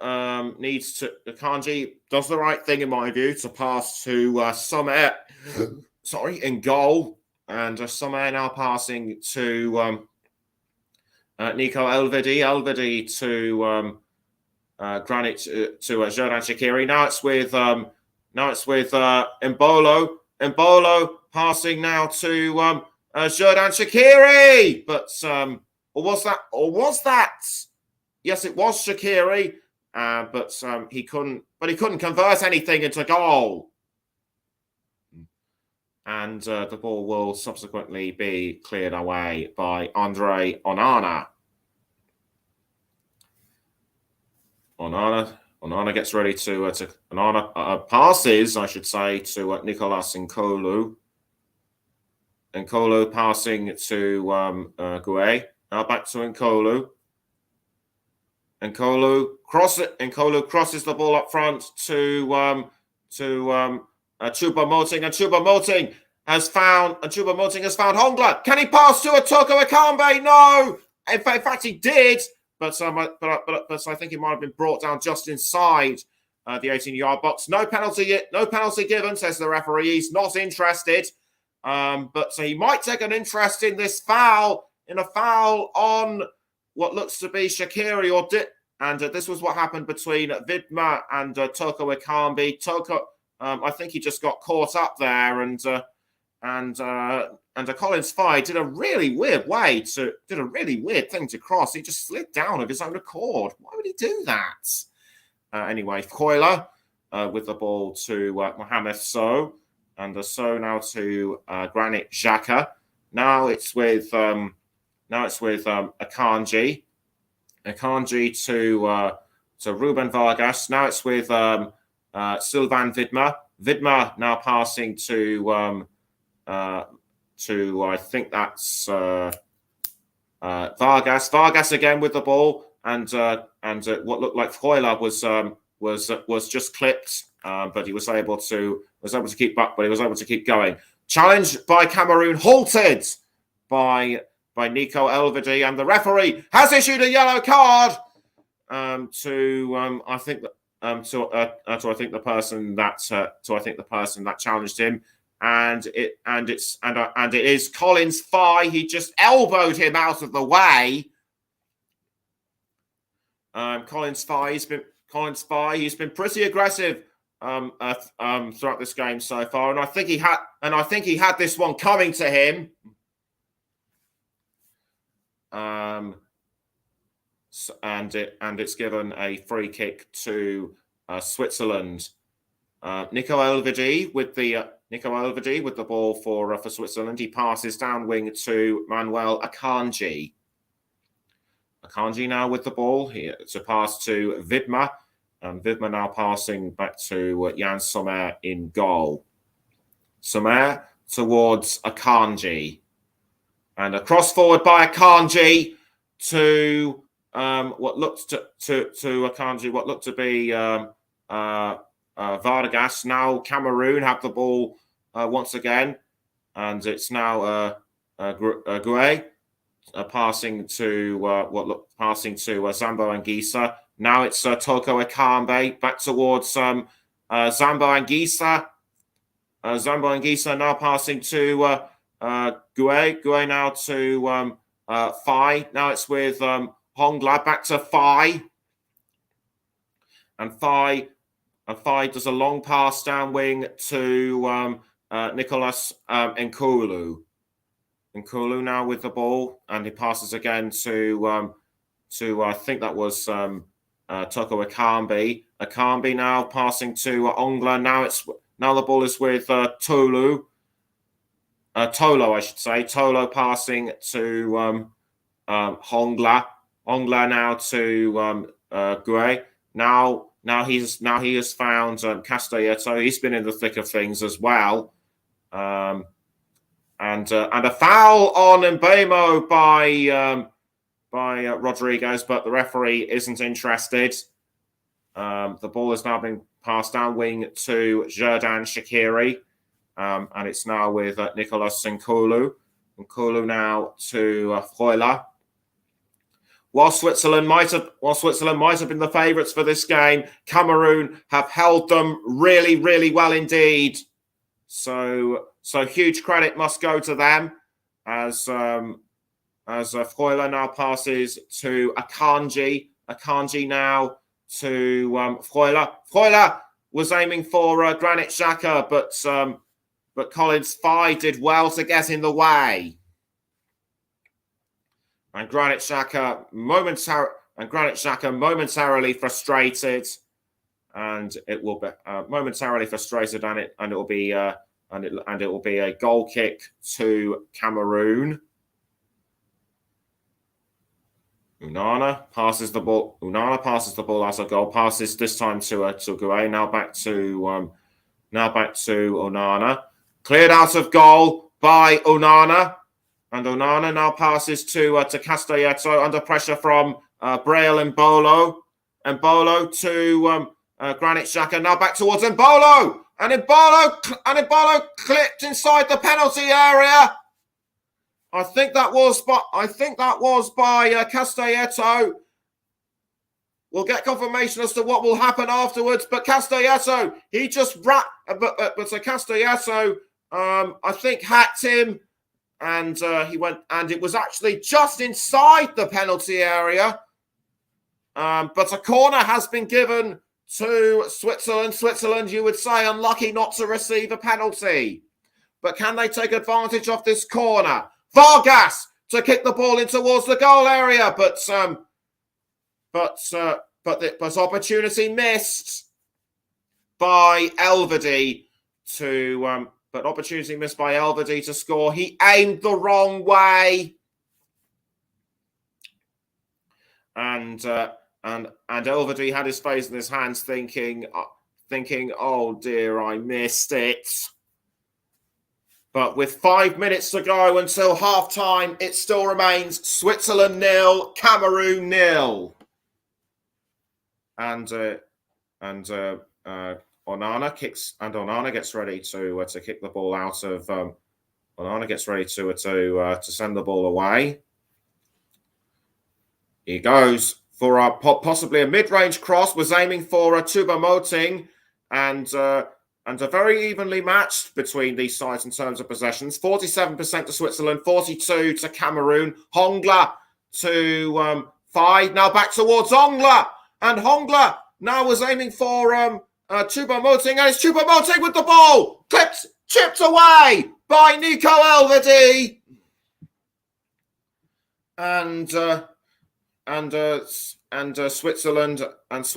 Akanji does the right thing in my view to pass to Sommer. In goal, and Sommer now passing to Nico Elvedi. Elvedi to Granit to Xherdan Shaqiri. Now it's with Embolo. Embolo passing now to Xherdan Shaqiri. But or was that? Yes, it was Shaqiri. But he couldn't convert anything into goal. And the ball will subsequently be cleared away by Andre Onana. Onana gets ready to Onana passes, I should say, to Nicolas Nkolu. Nkolu passing to Gueye. Now back to Nkolu. Nkolu crosses the ball up front to Choupo-Moting, and Choupo-Moting has found Hongla. Can he pass to Toko Ekambi? No. In fact, he did, but I think he might have been brought down just inside the 18-yard box. No penalty given, says the referee. He's not interested, but he might take an interest in this foul, on what looks to be Shaqiri and this was what happened between Vidma and Toko Ekambi. Toko, I think he just got caught up there, and Collins Fye did a really weird thing to cross. He just slid down of his own accord. Why would he do that? Anyway, Freuler with the ball to Mohamed Sow, and So now to Granit Xhaka. Now it's with Akanji. Akanji to Ruben Vargas. Now it's with Sylvain Vidma. Vidma now passing to I think that's Vargas. Vargas again with the ball, and what looked like Freuler was just clipped, but he was able to keep up. But he was able to keep going. Challenge by Cameroon halted by Nico Elvedi, and the referee has issued a yellow card to the person that challenged him, and it is Collins Fye. He just elbowed him out of the way. Collins Fye, he's been pretty aggressive throughout this game so far, and I think he had this one coming to him. And it's given a free kick to Switzerland. Nico Elvedi with the ball for Switzerland. He passes down wing to Manuel Akanji. Akanji now with the ball here to pass to Vidma, and Vidma now passing back to Jan Sommer in goal. Sommer towards Akanji. And a cross forward by Akanji to what looked to be Vargas. Now Cameroon have the ball once again, and it's now Gueye passing to Zambo Anguissa. Now it's Toko Ekambi back towards Zambo Anguissa. Zambo Anguissa now passing to Gueye now to Fye. Now it's with Hongla back to Fye. And Fye does a long pass down wing to Nicolas Nkolu. Nkolu now with the ball, and he passes again to I think that was Toko Ekambi. Ekambi now passing to Ongla. Now the ball is with Tolo, I should say. Tolo passing to Hongla. Hongla now to Gueye. Now he has found Castelletto. He's been in the thick of things as well. And a foul on Mbemo by Rodriguez, but the referee isn't interested. The ball has now been passed down wing to Jordan Shaqiri, and it's now with Nicolas Nkulu. Nkulu now to Freuler. While Switzerland might have been the favourites for this game, Cameroon have held them really, really well indeed. So huge credit must go to them as Freuler now passes to Akanji. Akanji now to Freuler. Freuler was aiming for Granit Xhaka, but Collins Fye did well to get in the way. And Granit Xhaka momentarily frustrated, and it will be momentarily frustrated, and it will be a goal kick to Cameroon. Onana passes the ball. As a goal. Passes this time to Gouet. Now back to Onana. Cleared out of goal by Onana. And Onana now passes to Castelletto under pressure from Braille and Mbolo. Mbolo to Granit Xhaka. Now back towards Mbolo. And Mbolo clipped inside the penalty area. I think that was by Castelletto. We'll get confirmation as to what will happen afterwards. But Castelletto, he just but Castelletto, I think hacked him. And he went, and it was actually just inside the penalty area. But a corner has been given to Switzerland. Switzerland, you would say, unlucky not to receive a penalty. But can they take advantage of this corner? Vargas to kick the ball in towards the goal area, but opportunity missed by Elvedi to. But opportunity missed by Elvedi to score. He aimed the wrong way. And Elvedi had his face in his hands thinking, oh dear, I missed it. But with 5 minutes to go until half-time, it still remains Switzerland 0, Cameroon 0. And Onana kicks, and Onana gets ready to kick the ball out of. Onana gets ready to send the ball away. He goes for possibly a mid-range cross. Was aiming for a Choupo-Moting, and a very evenly matched between these sides in terms of possessions. 47% to Switzerland, 42% to Cameroon. Hongla to Fye. Now back towards Hongla, and Hongla now was aiming for Choupo-Moting, and it's Choupo-Moting with the ball, chipped away by Nico Elvedi, and Switzerland was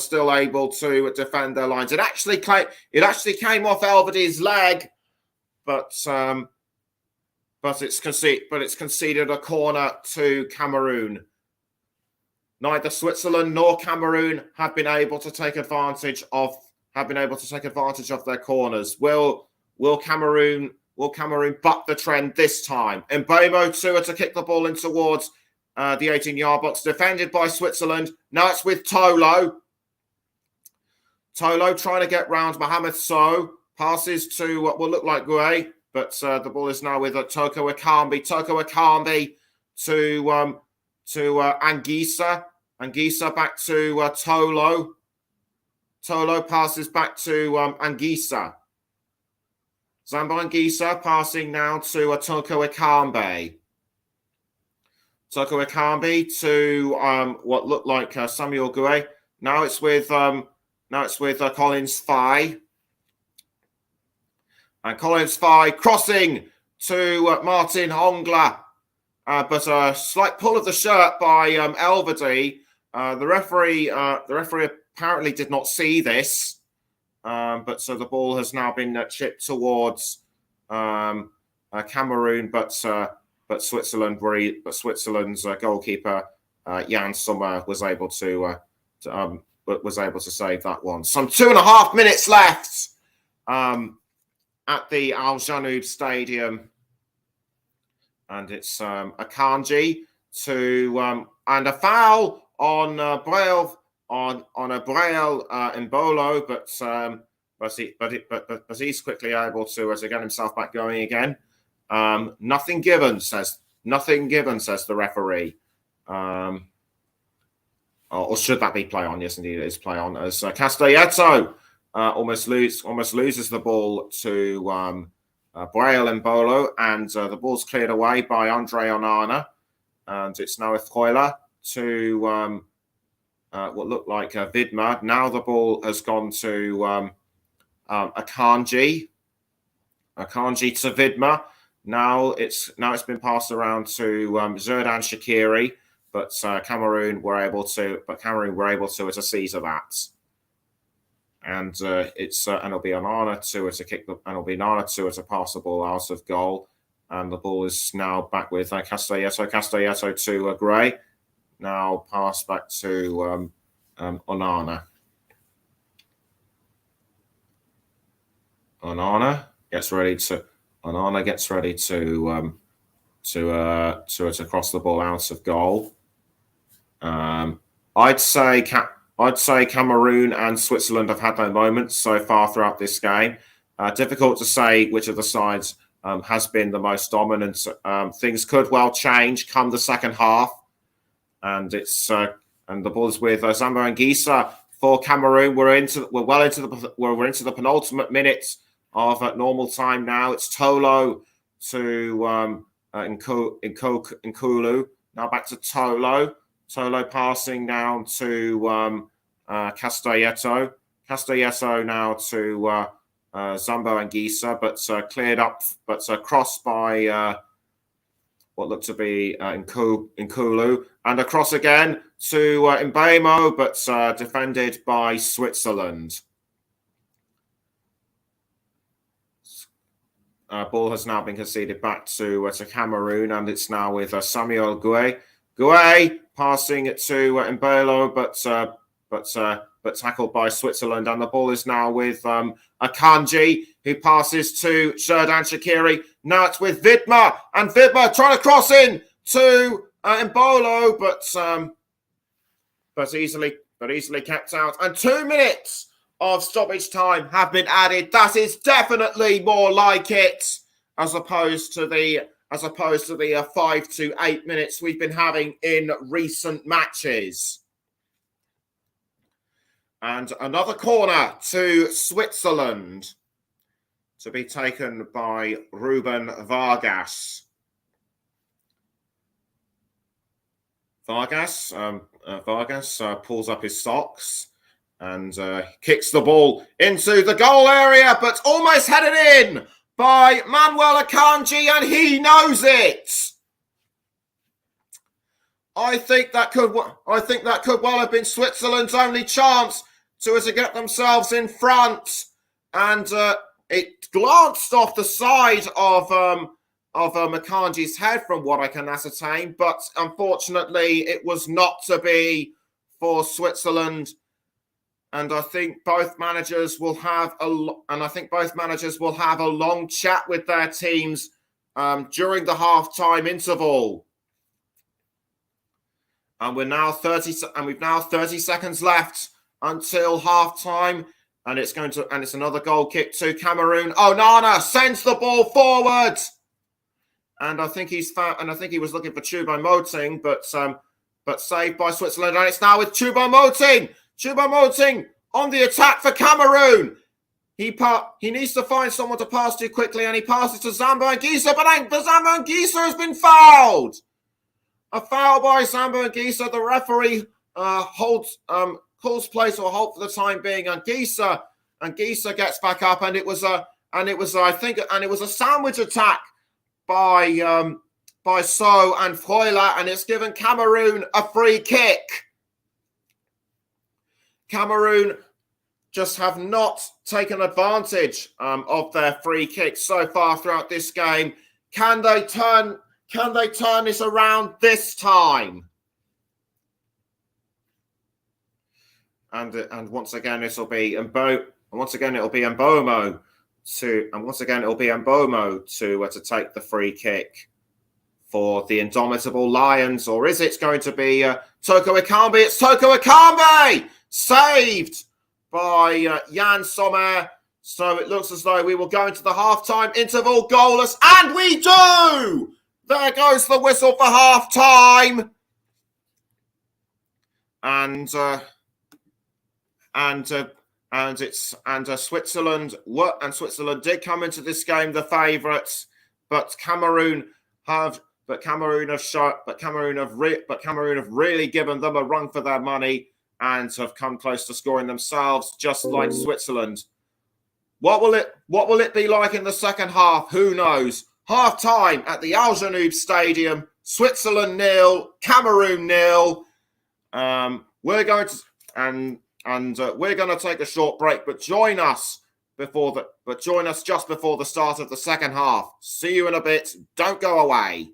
still able to defend their lines. It actually came off Elvedi's leg, but it's conceded a corner to Cameroon. Neither Switzerland nor Cameroon have been able to take advantage of their corners. Will Cameroon buck the trend this time? Mbemo to kick the ball in towards the 18-yard box, defended by Switzerland. Now it's with Tolo. Tolo trying to get round Mohamed Sow. Passes to what will look like Gouet, but the ball is now with Toko Ekambi. Toko Ekambi to Anguissa. Anguissa back to Tolo. Tolo passes back to Anguissa. Zambo Anguissa passing now to Toko Ekambi. Toko Ekambi to what looked like Samuel Gouet. Now it's with Collins Fye. And Collins Fye crossing to Martin Hongla. But a slight pull of the shirt by Elvedi. The referee apparently did not see this. But so the ball has now been chipped towards Cameroon, but Switzerland's goalkeeper Jan Sommer was able to save that one. Some 2.5 minutes left at the Al Janoub Stadium. And it's Akanji to and a foul on Braille on a Braille Embolo, but he's quickly able to get himself back going again. Nothing given, says the referee. Or should that be play on? Yes, indeed, it is play on. As Castelletto almost loses the ball to Braille Embolo, and the ball's cleared away by Andre Onana, and it's now with Freuler to what looked like Vidma. Now the ball has gone to Akanji to Vidma. Now it's been passed around to Zerdan Shaqiri, but Cameroon were able to seize that. And it'll be Onana to kick the, and it'll be Onana to pass the ball out of goal, and the ball is now back with Castelletto to Gray. Now pass back to Onana. Onana gets ready to cross the ball out of goal. I'd say Cameroon and Switzerland have had their moments so far throughout this game. Difficult to say which of the sides has been the most dominant. Things could well change come the second half, and it's and the ball is with Zambo Anguissa for Cameroon. We're into the penultimate minute of normal time now. It's Tolo to Nkulu. Now back to Tolo. Tolo passing down to Castelletto. Castelletto now to Zambo Anguissa, but cleared up, but crossed by what looked to be Nkulu. And across again to Mbemo, but defended by Switzerland. Ball has now been conceded back to Cameroon, and it's now with Samuel Gueye. Gueye passing it to Mbelo, but tackled by Switzerland, and the ball is now with Akanji, who passes to Zerdan Shaqiri. Now it's with Vidma, and Vidma trying to cross in to Mbolo, but easily kept out. And 2 minutes of stoppage time have been added. That is definitely more like it, as opposed to the 5 to 8 minutes we've been having in recent matches. And another corner to Switzerland to be taken by Ruben Vargas. Vargas pulls up his socks and kicks the ball into the goal area, but almost headed in by Manuel Akanji, and he knows it. I think that could well have been Switzerland's only chance to get themselves in front, and it glanced off the side of Akanji's head, from what I can ascertain, but unfortunately, it was not to be for Switzerland. And I think both managers will have a long chat with their teams during the half-time interval. And we've now 30 seconds left until half-time, and it's another goal kick to Cameroon. Onana sends the ball forward, and I think he was looking for Choupo-Moting, but saved by Switzerland, and it's now with Choupo-Moting. Choupo-Moting on the attack for Cameroon. He needs to find someone to pass to quickly, and he passes to Zambo Anguissa, but Zambo Anguissa has been fouled. A foul by Zambo Anguissa. The referee calls play to a halt for the time being. Anguissa gets back up, and it was a sandwich attack by So and Freuler, and it's given Cameroon a free kick. Cameroon just have not taken advantage of their free kicks so far throughout this game. Can they turn this around this time? And once again it'll be Mbomo to take the free kick for the indomitable Lions, or is it going to be Toko Ekambi? It's Toko Ekambi! Saved by Jan Sommer. So it looks as though we will go into the halftime interval goalless, and we do! There goes the whistle for halftime. And Switzerland did come into this game the favourites, but Cameroon have really given them a run for their money and have come close to scoring themselves, just like Switzerland. What will it be like in the second half? Who knows? Half time at the Al Janoub Stadium. Switzerland 0, Cameroon 0. We're going to take a short break, but join us just before the start of the second half. See you in a bit. Don't go away.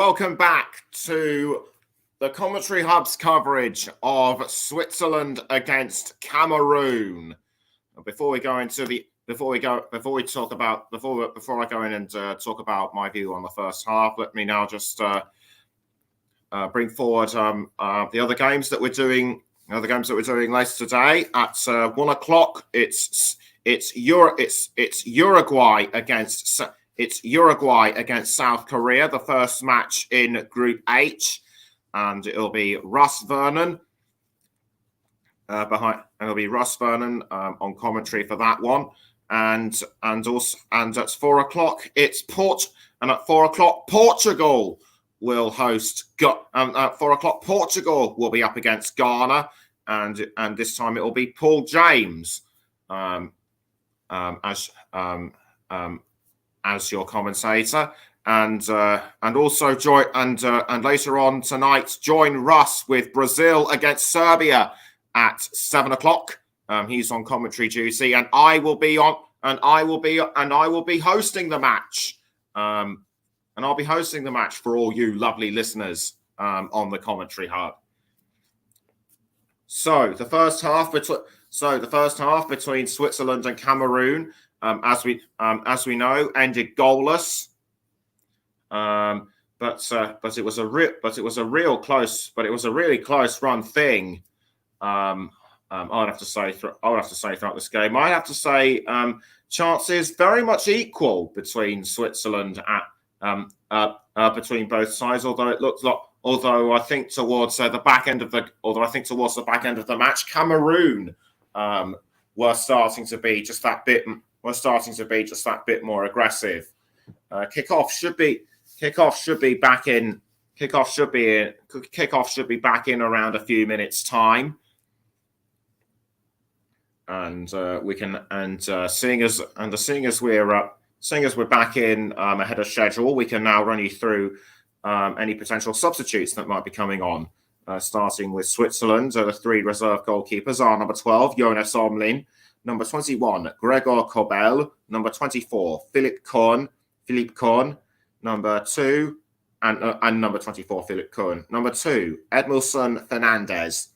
welcome back to the Commentary Hub's coverage of Switzerland against Cameroon. Before I go in and talk about my view on the first half, let me now just bring forward the other games that we're doing. Later today at 1 o'clock. It's Uruguay against South Korea, the first match in Group H, and it'll be Russ Vernon on commentary for that one, and at 4 o'clock at 4 o'clock Portugal will host. At 4 o'clock Portugal will be up against Ghana, and this time it will be Paul James as your commentator, and also later on tonight join Russ with Brazil against Serbia at 7 o'clock. He's on commentary duty, and I will be hosting the match. And I'll be hosting the match for all you lovely listeners on the Commentary Hub. So the first half between Switzerland and Cameroon, as we know, ended goalless. But it was a really close run thing. I would have to say throughout this game. I have to say chances very much equal between Switzerland between both sides. Although I think towards the back end of the match, Cameroon were starting to be just that bit more aggressive. Kickoff should be back in around a few minutes' time. And seeing as we're back in ahead of schedule, we can now run you through any potential substitutes that might be coming on. Starting with Switzerland, the three reserve goalkeepers are number 12, Jonas Omlin, number 21, Gregor Kobel, number 24, Philippe Kohn, number 2, and number 24, Philippe Kohn, number 2, Edmilson Fernandez,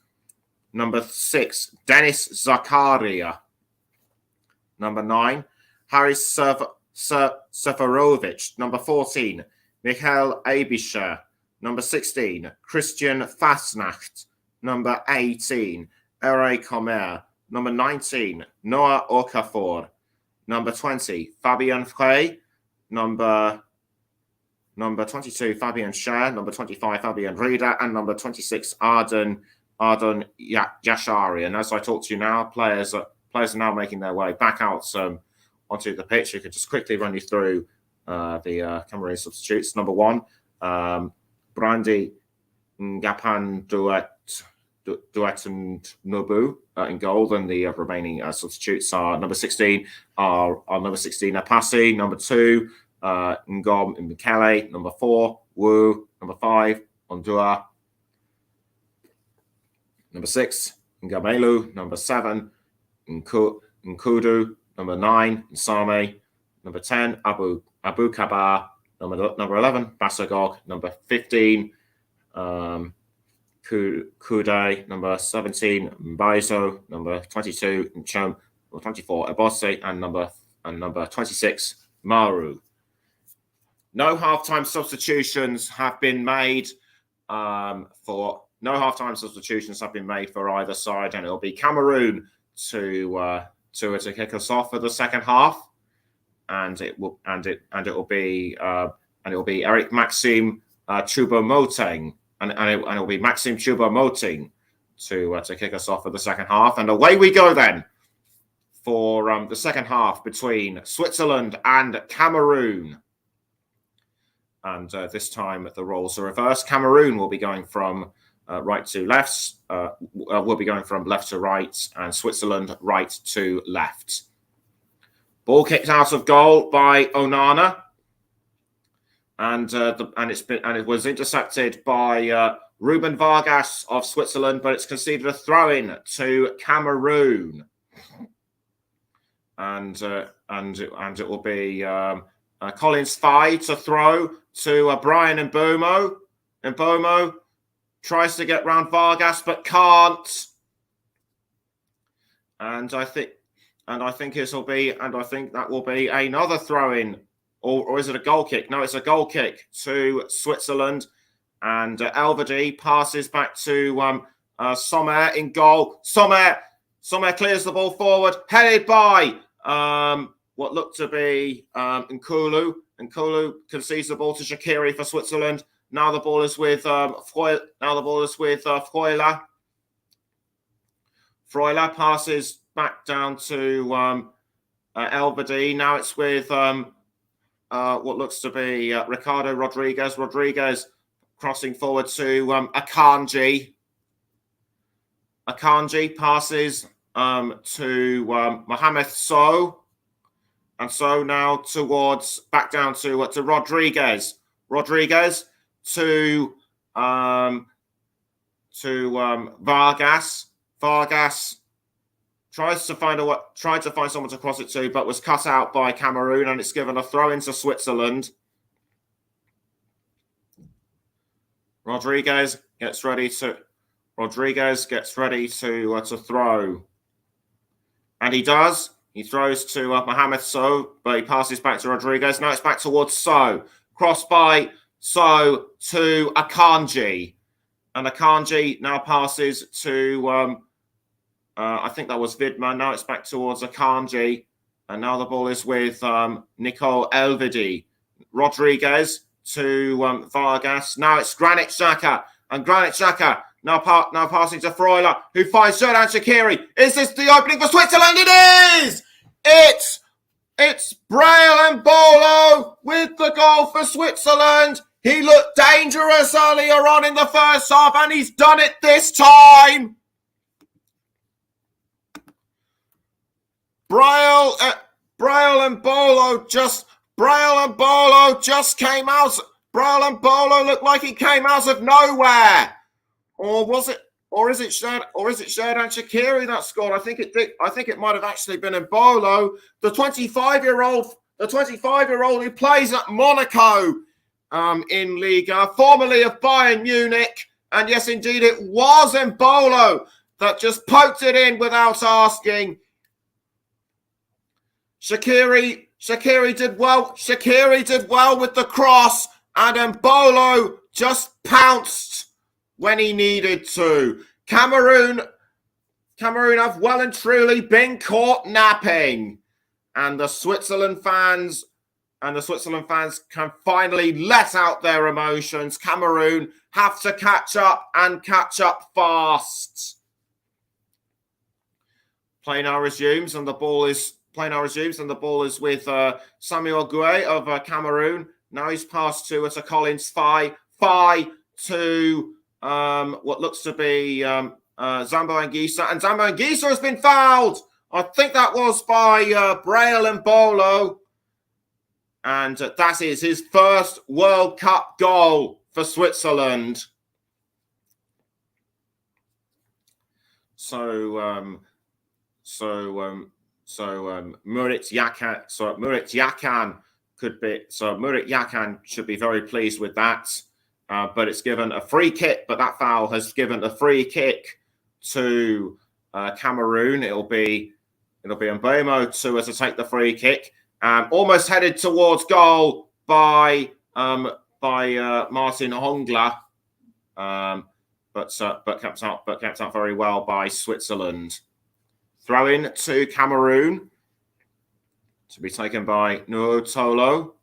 number 6, Denis Zakaria, number 9, Haris Seferovic, number 14, Michael Abischer, number 16, Christian Fasnacht, number 18, Ere Comer, number 19, Noah Okafor, number 20, Fabien Frey, number 22, Fabian Scher, number 25, Fabian Rieder, and number 26, Arden Yashari. And as I talk to you now, players are now making their way back out onto the pitch. You could just quickly run you through the Cameroon substitutes. Number 1, Brandy Ngapan Duet and Nobu in goal, and the remaining substitutes are number 16 Apasi, number 2 Ngom Michele, number 4 Wu, number 5 Ondua, number 6 Ngamelu, number 7 Nkudu, number 9 Nsame, number 10 Abu Kabar, number 11 Basagog, number 15 Kude, number 17 Mbaizo, number 22 Nchom, number 24 Ebose, and number 26 Maru. No halftime substitutions have been made for either side, and it'll be Cameroon to kick us off for the second half, and it will be Eric Maxime Choupo-Moting, and it'll be Maxime Choupo-Moting to kick us off for the second half, and away we go then for the second half between Switzerland and Cameroon. And this time the roles are reversed. Cameroon will be going from right to left. Will be going from left to right, and Switzerland right to left. Ball kicked out of goal by Onana, and it was intercepted by Ruben Vargas of Switzerland, but it's conceded a throw-in to Cameroon, and it will be Collins Fye to throw to Brian Mbomo. Mbomo tries to get round Vargas but can't. And I think that will be another throw-in, or is it a goal kick? No, it's a goal kick to Switzerland, and Elvedi passes back to Sommer in goal. Sommer clears the ball forward, headed by what looked to be Nkulu. Nkulu concedes the ball to Shaqiri for Switzerland. Now the ball is with Freuler. Freuler passes back down to Elvedi. Now it's with what looks to be Ricardo Rodriguez. Rodriguez crossing forward to Akanji. Akanji passes to Mohamed Sow. And so now back down to Rodriguez. Rodriguez to Vargas. Vargas tried to find someone to cross it to, but was cut out by Cameroon, and it's given a throw into Switzerland. Rodriguez gets ready to throw, and he does. He throws to Mohamed Sow, but he passes back to Rodriguez. Now it's back towards Sow. Cross by Sow to Akanji, and Akanji now passes to I think that was Vidman. Now it's back towards Akanji. And now the ball is with Nico Elvedi. Rodriguez to Vargas. Now it's Granit Xhaka. And Granit Xhaka now passing to Freuler, who finds Xherdan Shaqiri. Is this the opening for Switzerland? It is! It's Brahim Mbolo with the goal for Switzerland. He looked dangerous earlier on in the first half, and he's done it this time. Brahim Mbolo just came out. Brahim Mbolo looked like he came out of nowhere. Or is it Xherdan Shaqiri that scored? I think it might have actually been Mbolo, the 25-year-old who plays at Monaco in Liga, formerly of Bayern Munich. And yes, indeed, it was Mbolo that just poked it in without asking. Shaqiri did well. Shaqiri did well with the cross, and Mbolo just pounced when he needed to. Cameroon have well and truly been caught napping, and the Switzerland fans can finally let out their emotions. Cameroon have to catch up, and catch up fast. Play now resumes, and the ball is with Samuel Gueye of Cameroon. Now he's passed to Collins Fye. Fye to what looks to be Zambo Anguissa. And Zambo Anguissa has been fouled. I think that was by Brahim Mbolo. And that is his first World Cup goal for Switzerland. Murat Yakan should be very pleased with that. But it's given a free kick, but that foul has given a free kick to Cameroon. It'll be Mbemo to take the free kick. Almost headed towards goal by Martin Hongla, but kept out very well by Switzerland. Throw in to Cameroon to be taken by Nuo Tolo.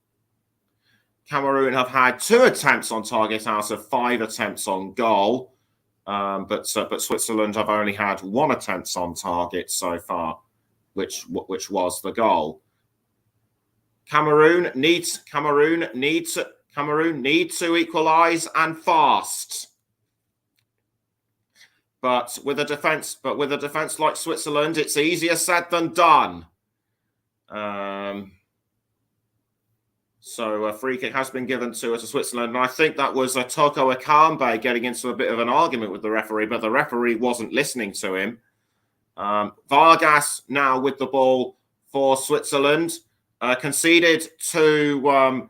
Cameroon have had 2 attempts on target out of 5 attempts on goal, but Switzerland have only had 1 attempt on target so far, which was the goal. Cameroon need to equalise and fast. But with a defence like Switzerland, it's easier said than done. So a free kick has been given to Switzerland, and I think that was Toko Ekambi getting into a bit of an argument with the referee, but the referee wasn't listening to him. Vargas now with the ball for Switzerland. conceded to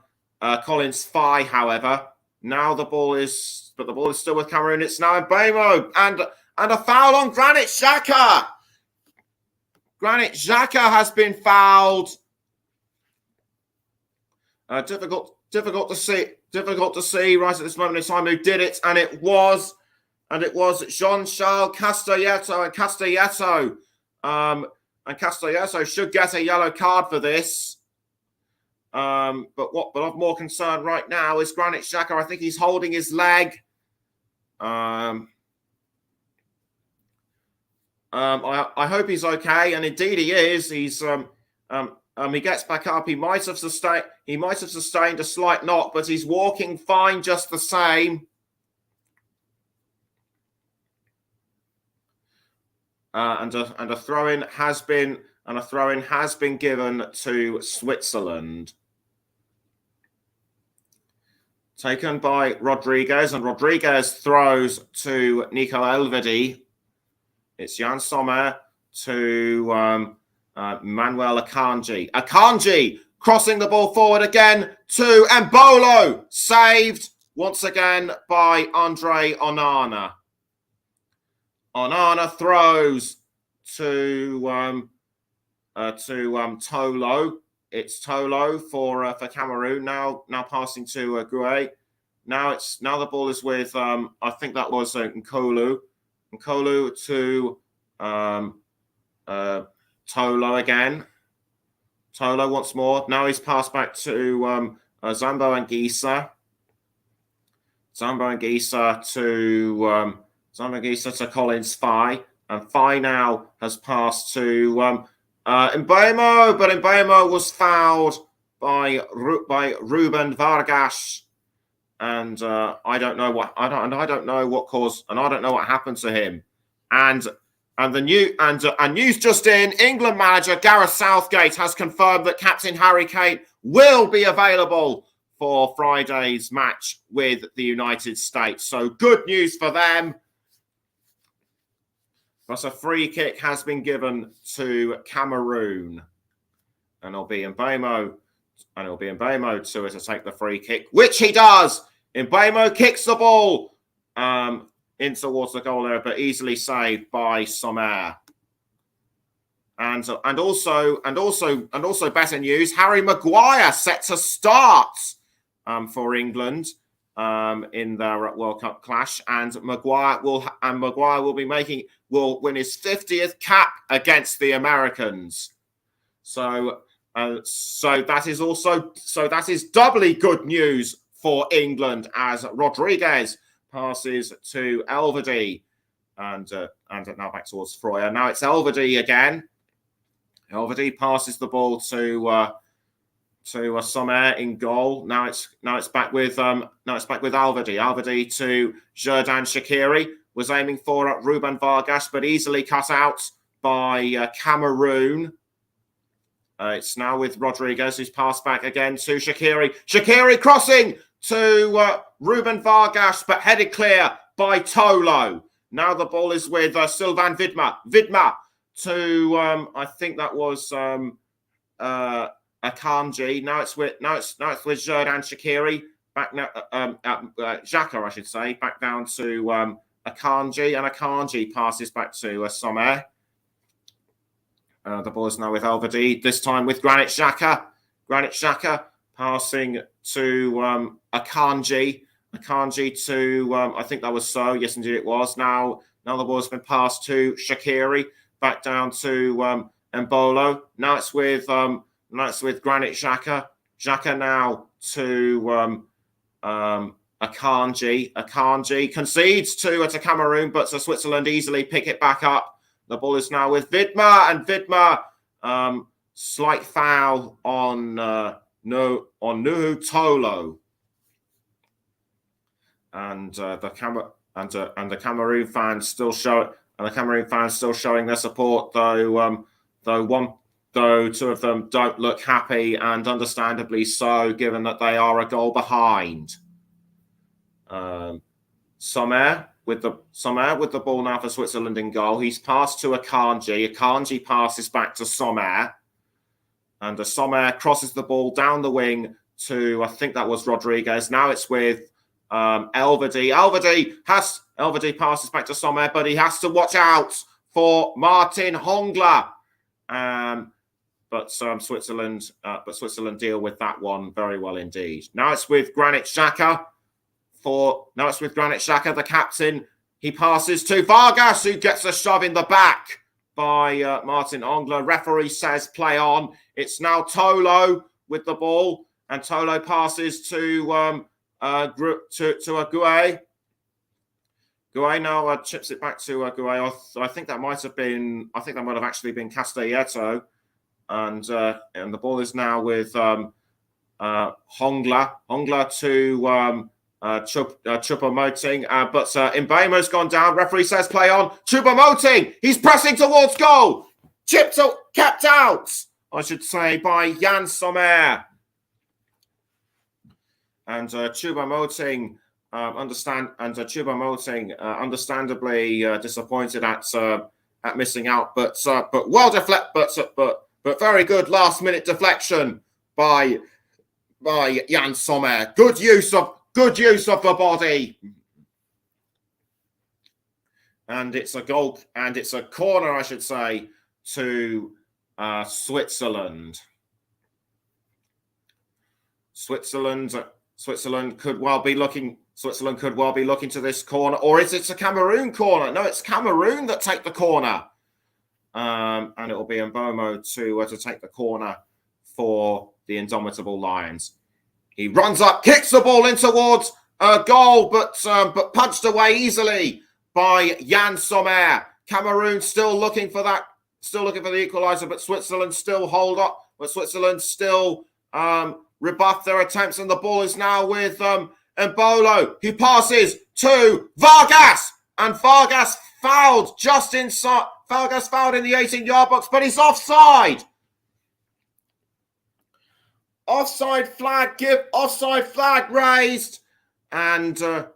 Collins Fye, however. Now the ball is still with Cameroon. It's now Mbeumo and a foul on Granit Xhaka. Granit Xhaka has been fouled. Difficult to see right at this moment in time who did it, and it was Jean-Charles Castelletto, and Castelletto should get a yellow card for this. But of more concern right now is Granit Xhaka. I think he's holding his leg. I hope he's okay, and indeed he is. He's he gets back up. He might have sustained a slight knock, but he's walking fine just the same. And a throw-in has been given to Switzerland. Taken by Rodriguez, and Rodriguez throws to Nico Elvedi. It's Yann Sommer to Manuel Akanji. Akanji crossing the ball forward again to Embolo. Saved once again by Andre Onana. Onana throws to Tolo. It's Tolo for Cameroon. Now passing to Gueye. Now the ball is with I think that was Nkolu. Nkolu to Tolo again. Tolo once more. Now he's passed back to Zambo Anguissa. Zambo Anguissa to Collins Fye. And Fye now has passed to Mbeumo, but Mbeumo was fouled by Ruben Vargas, and I don't know what caused, and I don't know what happened to him. And news just in: England manager Gareth Southgate has confirmed that captain Harry Kane will be available for Friday's match with the United States. So good news for them. But a free kick has been given to Cameroon, and it'll be Mbeumo to take the free kick, which he does. Mbeumo kicks the ball in towards the goal area, but easily saved by Sommer. And also better news: Harry Maguire set to start for England in their World Cup clash, and Maguire will win his 50th cap against the Americans. So that is doubly good news for England, as Rodriguez passes to Elvedi, and now back towards Freuer. Now it's Elvedi again. Elvedi passes the ball to Sommer in goal. Now it's back with Elvedi. Elvedi to Xherdan Shaqiri. Was aiming for Ruben Vargas, but easily cut out by Cameroon. It's now with Rodriguez, who's passed back again to Shaqiri. Shaqiri crossing to Ruben Vargas, but headed clear by Tolo. Now the ball is with Sylvain Widmer. Widmer to I think that was Akanji. Now it's with Xherdan Shaqiri. Back now, Xhaka, I should say. Back down to Akanji, and Akanji passes back to Sommer. The ball is now with Elvedi, this time with Granit Xhaka. Granit Xhaka passing to Akanji. Akanji to, I think that was so. Yes, indeed it was. Now the ball has been passed to Shaqiri. Back down to Embolo. Now it's with Granit Xhaka. Xhaka now to Akanji. Akanji concedes to Cameroon, but Switzerland easily pick it back up. The ball is now with Widmer, and Widmer slight foul on Nuhu Tolo, and the Cameroon fans still showing their support, though two of them don't look happy, and understandably so, given that they are a goal behind. Sommer with the ball now for Switzerland in goal. He's passed to Akanji. Akanji passes back to Sommer. And Sommer crosses the ball down the wing to, I think that was Rodriguez. Now it's with Elvedi. Elvedi passes back to Sommer, but he has to watch out for Martin Hongler. But Switzerland deal with that one very well indeed. Now it's with Granit Xhaka. The captain. He passes to Vargas, who gets a shove in the back by Martin Hongler. Referee says play on. It's now Tolo with the ball, and Tolo passes to Aguay. Aguay now chips it back to Aguay. I think that might have actually been Castelletto. And the ball is now with Hongler. Hongler to Choupo-Moting. But Mbeumo's gone down. Referee says play on. Choupo-Moting. He's pressing towards goal. Kept out, I should say, by Yann Sommer. And Choupo-Moting understandably disappointed at missing out, but well deflected, but very good last minute deflection by Yann Sommer. Good use of the body. And it's a goal, and it's a corner, I should say, to Switzerland. Switzerland could well be looking to this corner, or is it a Cameroon corner? No, it's Cameroon that take the corner. And it will be Mbeumo to take the corner for the Indomitable Lions. He runs up, kicks the ball in towards a goal, but punched away easily by Yann Sommer. Cameroon still looking for the equaliser, but Switzerland still hold up. But Switzerland still rebuff their attempts, and the ball is now with Embolo. He passes to Vargas, and Vargas fouled just inside. Vargas fouled in the 18-yard box, but he's offside. Offside flag raised, and play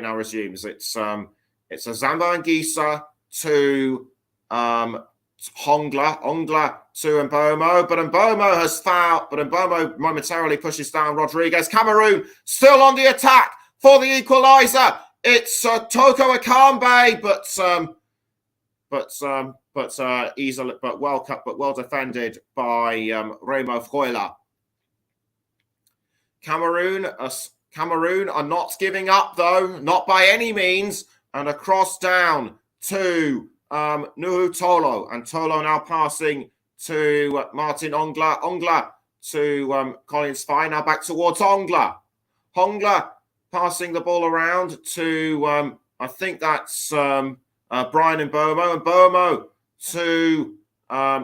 now resumes. It's a Zambo Anguissa to Hongler to Mbeumo, but Mbeumo has fouled, but Mbeumo momentarily pushes down Rodriguez. Cameroon still on the attack for the equaliser. It's Toko Ekambi, easily, but well cut, but well defended by Remo Freuler. Cameroon are not giving up, though, not by any means, and a cross down to Nuhu Tolo, and Tolo now passing to Martin Hongler. Hongler to Collins Fye, now back towards Hongler. Hongler passing the ball around to, I think that's Brian Mbeumo. Mbeumo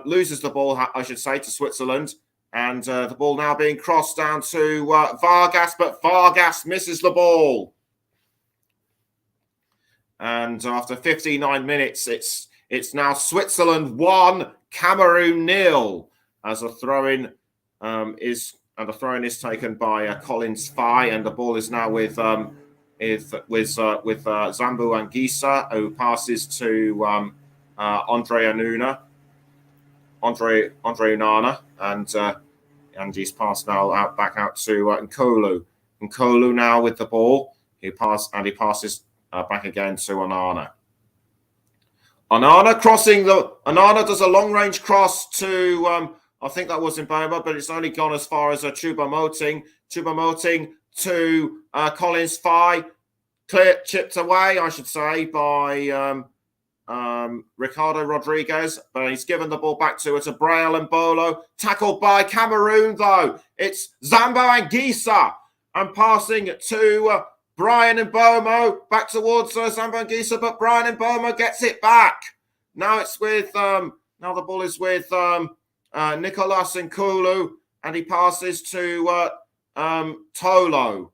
loses the ball, I should say, to Switzerland. And the ball now being crossed down to Vargas, but Vargas misses the ball. And after 59 minutes, it's now Switzerland 1, Cameroon 0, as a throw-in is taken by Collins Fye, and the ball is now with Zambo Anguissa, who passes to Andre Onana, and he's passed now back out to Nkolu. Nkolu now with the ball. He passes back again to Onana. Onana does a long range cross to I think that was Mbeumo, but it's only gone as far as Choupo-Moting. Choupo-Moting to Collins Fye, chipped away, I should say, by Ricardo Rodriguez, but he's given the ball back to Braille and Bolo. Tackled by Cameroon, though. It's Zambo Anguissa, and passing to Brian Mbeumo, back towards Zambo Anguissa, but Brian Mbeumo gets it back. Now it's with now the ball is with Nicolas Nkulu, and he passes to Tolo.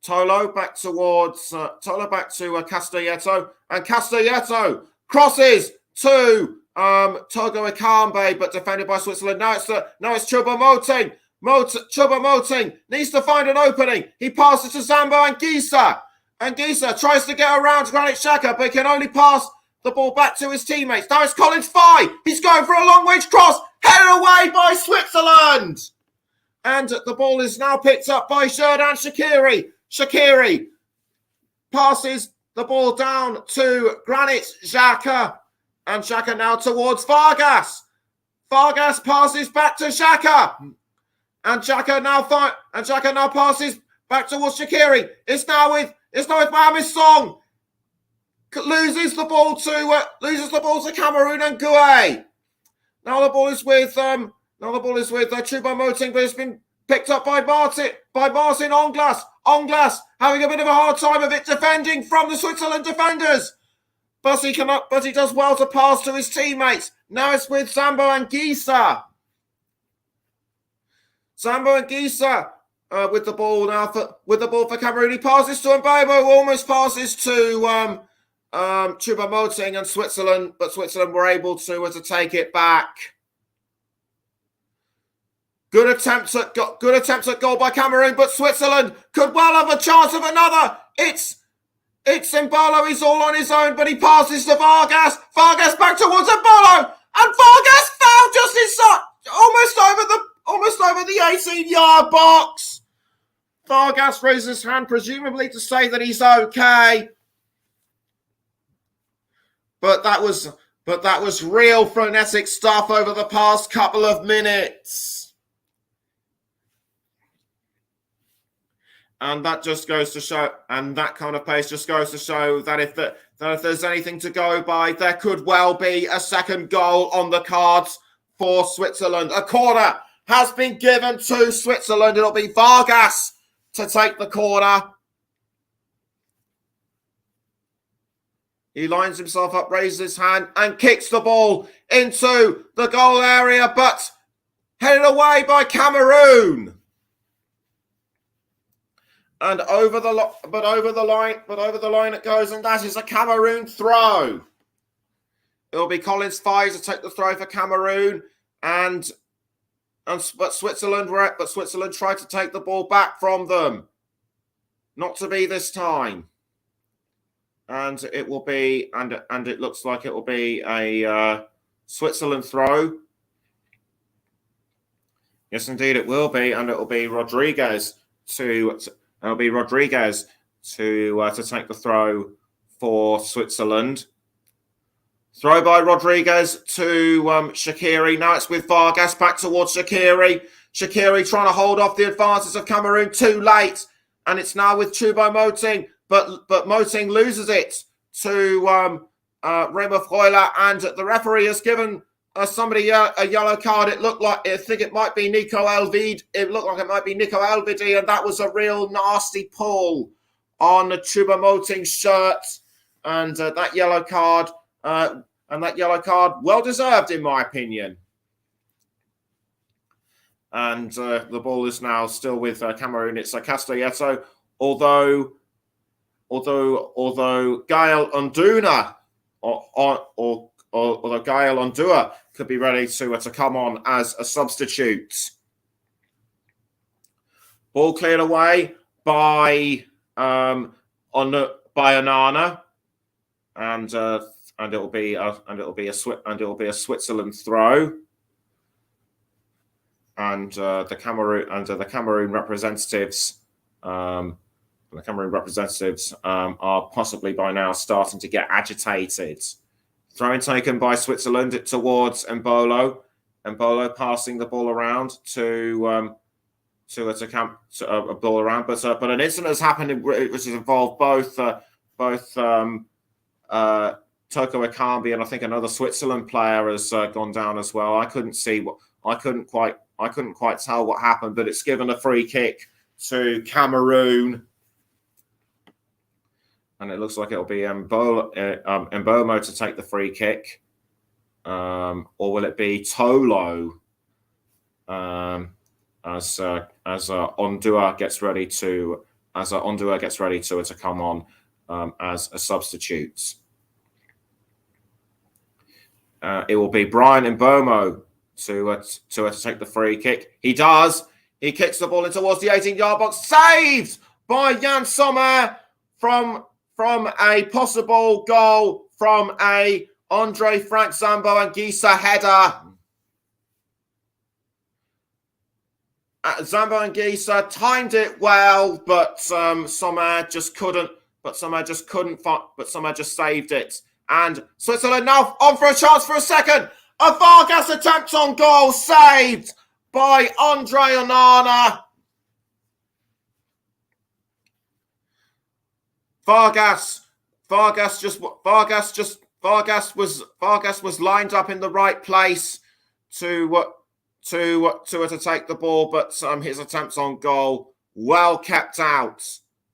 Tolo back towards Castelletto, and Castelletto crosses to Togo Ekambi, but defended by Switzerland. Now it's Choupo-Moting. Choupo-Moting needs to find an opening. He passes to Zambo Anguissa. Anguissa tries to get around Granit Xhaka, but he can only pass the ball back to his teammates. Now it's Collins Fye. He's going for a long-range cross. Headed away by Switzerland. And the ball is now picked up by Xherdan Shaqiri. Shaqiri passes the ball down to Granit Xhaka. And Xhaka now towards Vargas. Vargas passes back to Xhaka. And Xhaka now passes back towards Shaqiri. It's now with Mohamed Song. Loses the ball to Cameroon and Gouet. Now the ball is with Choupo-Moting, but it's been picked up by Martin Onglas. Onglas having a bit of a hard time of it defending from the Switzerland defenders. But he does well to pass to his teammates. Now it's with Zambo Anguissa. Zambo Anguissa with the ball for Cameroon. He passes to Mbeumo, who almost passes to Choupo-Moting and Switzerland, but Switzerland were able to take it back. Good attempts at goal by Cameroon, but Switzerland could well have a chance of another. It's Embolo. He's all on his own, but he passes to Vargas. Vargas back towards Embolo, and Vargas fouled just inside, almost over the 18-yard box. Vargas raises his hand, presumably to say that he's okay. But that was real frenetic stuff over the past couple of minutes. And that just goes to show, and that kind of pace just goes to show that if there's anything to go by, there could well be a second goal on the cards for Switzerland. A corner has been given to Switzerland. It'll be Vargas to take the corner. He lines himself up, raises his hand, and kicks the ball into the goal area, but headed away by Cameroon. And over the line it goes, and that is a Cameroon throw. It'll be Collins Fye to take the throw for Cameroon, but Switzerland tried to take the ball back from them. Not to be this time. And it will be, and it looks like it will be a Switzerland throw. Yes, indeed, it will be, and it will be Rodriguez to take the throw for Switzerland. Throw by Rodriguez to Shaqiri. Now it's with Vargas back towards Shaqiri. Shaqiri trying to hold off the advances of Cameroon, too late, and it's now with Choupo-Moting. But Moting loses it to Remo Freuler, and the referee has given somebody a yellow card. I think it might be Nico Elvedi. It looked like it might be Nico Elvedi, and that was a real nasty pull on Choupo-Moting's shirt, and that yellow card, well deserved in my opinion. And the ball is now still with Cameroon. It's Castelletto, although Gael Onduna although Gael Ondua could be ready to come on as a substitute. Ball cleared away by Onana, and it'll be a Switzerland throw. And the Cameroon representatives. The Cameroon representatives are possibly by now starting to get agitated. Throwing taken by Switzerland towards Embolo. Embolo passing the ball around to a ball around, but an incident has happened which has involved both Toko Ekambi and I think another Switzerland player has gone down as well. I couldn't quite tell what happened, but it's given a free kick to Cameroon. And it looks like it'll be Mbomo to take the free kick, or will it be Tolo as Ondua gets ready to come on as a substitute? It will be Brian Mbomo to take the free kick. He does. He kicks the ball in towards the 18-yard box, saved by Jan Sommer from a possible goal from a Andre Frank Zambo Anguissa header. Zambo Anguissa timed it well, but somehow just couldn't. But somehow just couldn't. But somehow just saved it. And Switzerland now on for a chance for a second. A Vargas attempt on goal saved by Andre Onana. Vargas was lined up in the right place to take the ball, but his attempts on goal well kept out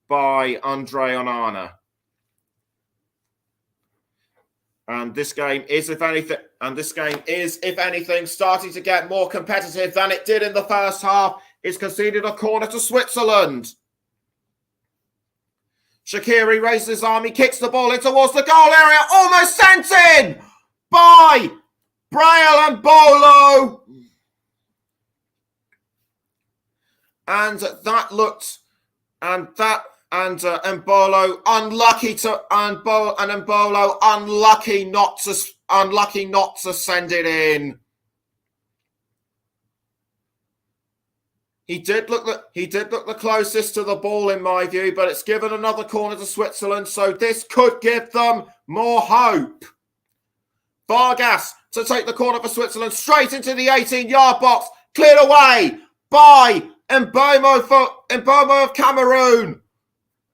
by Andre Onana. And this game is, if anything, starting to get more competitive than it did in the first half. It's conceded a corner to Switzerland. Shaqiri raises his arm, he kicks the ball in towards the goal area, almost sent in by Braille and Bolo. And that looked, and Mbolo unlucky not to send it in. He did look the closest to the ball in my view, but it's given another corner to Switzerland, so this could give them more hope. Vargas to take the corner for Switzerland straight into the 18-yard box, cleared away by Mbomo of Cameroon.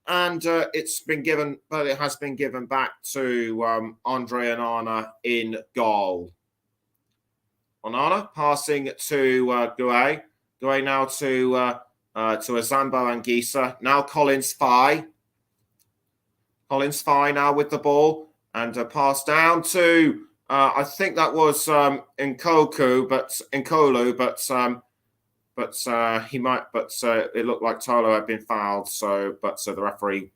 And it has been given back to Andre Onana in goal. Onana passing to Gueye. Gueye now to a Zambo Anguissa. Now Collins Fye. Collins Fye now with the ball and a pass down to I think that was Nkolu, but it looked like Tolo had been fouled. So the referee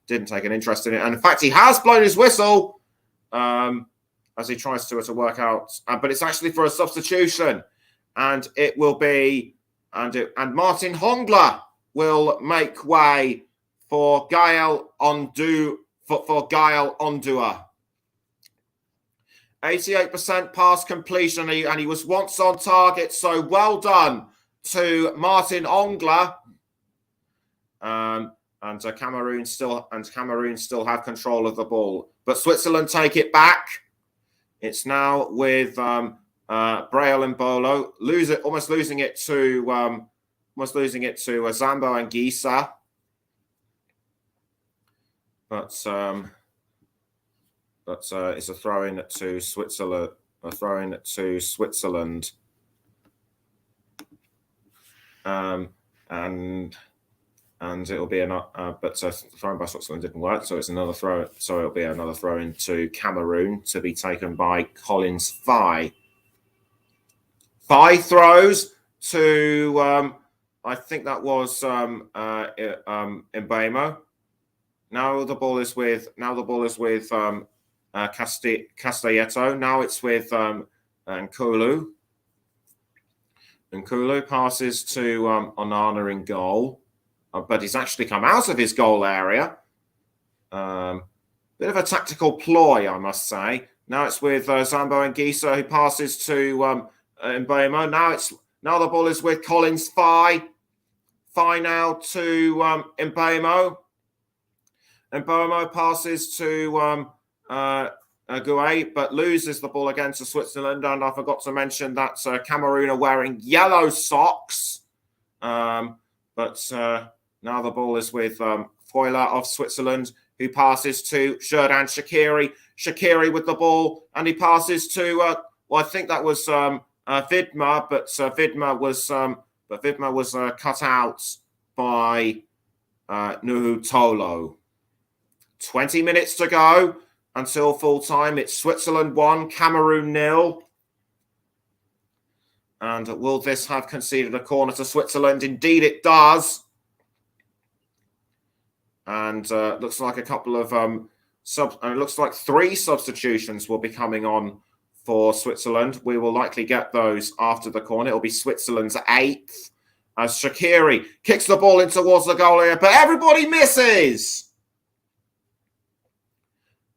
didn't take an interest in it. And in fact, he has blown his whistle as he tries to work out. But it's actually for a substitution, and it will be and Martin Hongler will make way for Gael Ondua. 88% pass completion, and he was once on target. So well done to Martin Ongler. And Cameroon still have control of the ball, but Switzerland take it back. It's now with Braille and Bolo almost losing it to Zambo Anguissa. But it's a throw-in to Switzerland. And it'll be but throw-in by Switzerland didn't work, so it's another throw. So it'll be another throw-in to Cameroon to be taken by Collins Fye. Fye throws to I think that was Mbemo. Now the ball is with Castelletto. Now it's with Nkolu. Nkolu passes to Onana in goal, but he's actually come out of his goal area. Bit of a tactical ploy, I must say. Now it's with Zambo Anguissa, who passes to Mbemo. Now the ball is with Collins Fye. Fye now to Mbemo. Mbemo passes to Gueye, but loses the ball again to Switzerland. And I forgot to mention that Cameroon are wearing yellow socks. But now the ball is with Foiler of Switzerland, who passes to Xherdan Shaqiri. Shaqiri with the ball, and he passes to I think that was Vidma, but Vidma was cut out by Nuhu Tolo. 20 minutes to go until full time. It's Switzerland 1, Cameroon 0. And will this have conceded a corner to Switzerland? Indeed it does. And looks like a couple of it looks like 3 substitutions will be coming on for Switzerland. We will likely get those after the corner. It'll be Switzerland's 8th as Shaqiri kicks the ball in towards the goal area, but everybody misses.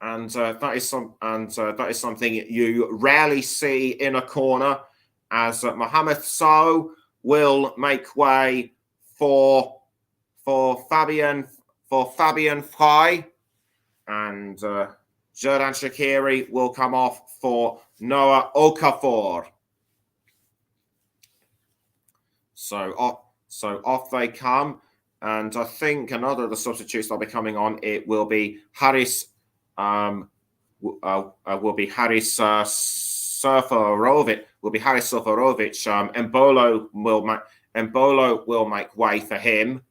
and that is something you rarely see in a corner, as Mohamed Sow will make way for Fabian Frey, and Xherdan Shaqiri will come off for Noah Okafor. So off they come, and I think another of the substitutes that'll be coming on, it will be Haris Surferovic. Embolo will make way for him.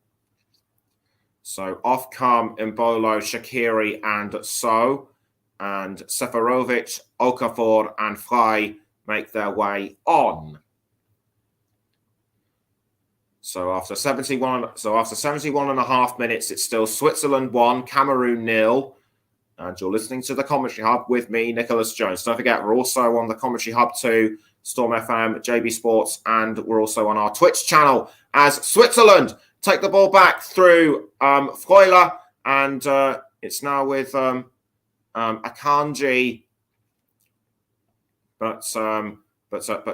So off come Embolo, Shaqiri, and So, and Seferovic, Okafor, and Frey make their way on. So after 71 and a half minutes, it's still Switzerland 1, Cameroon 0. And you're listening to the Commentary Hub with me, Nicholas Jones. Don't forget, we're also on the Commentary Hub too, Storm FM, JB Sports, and we're also on our Twitch channel as Switzerland take the ball back through Freuler, and it's now with Akanji, but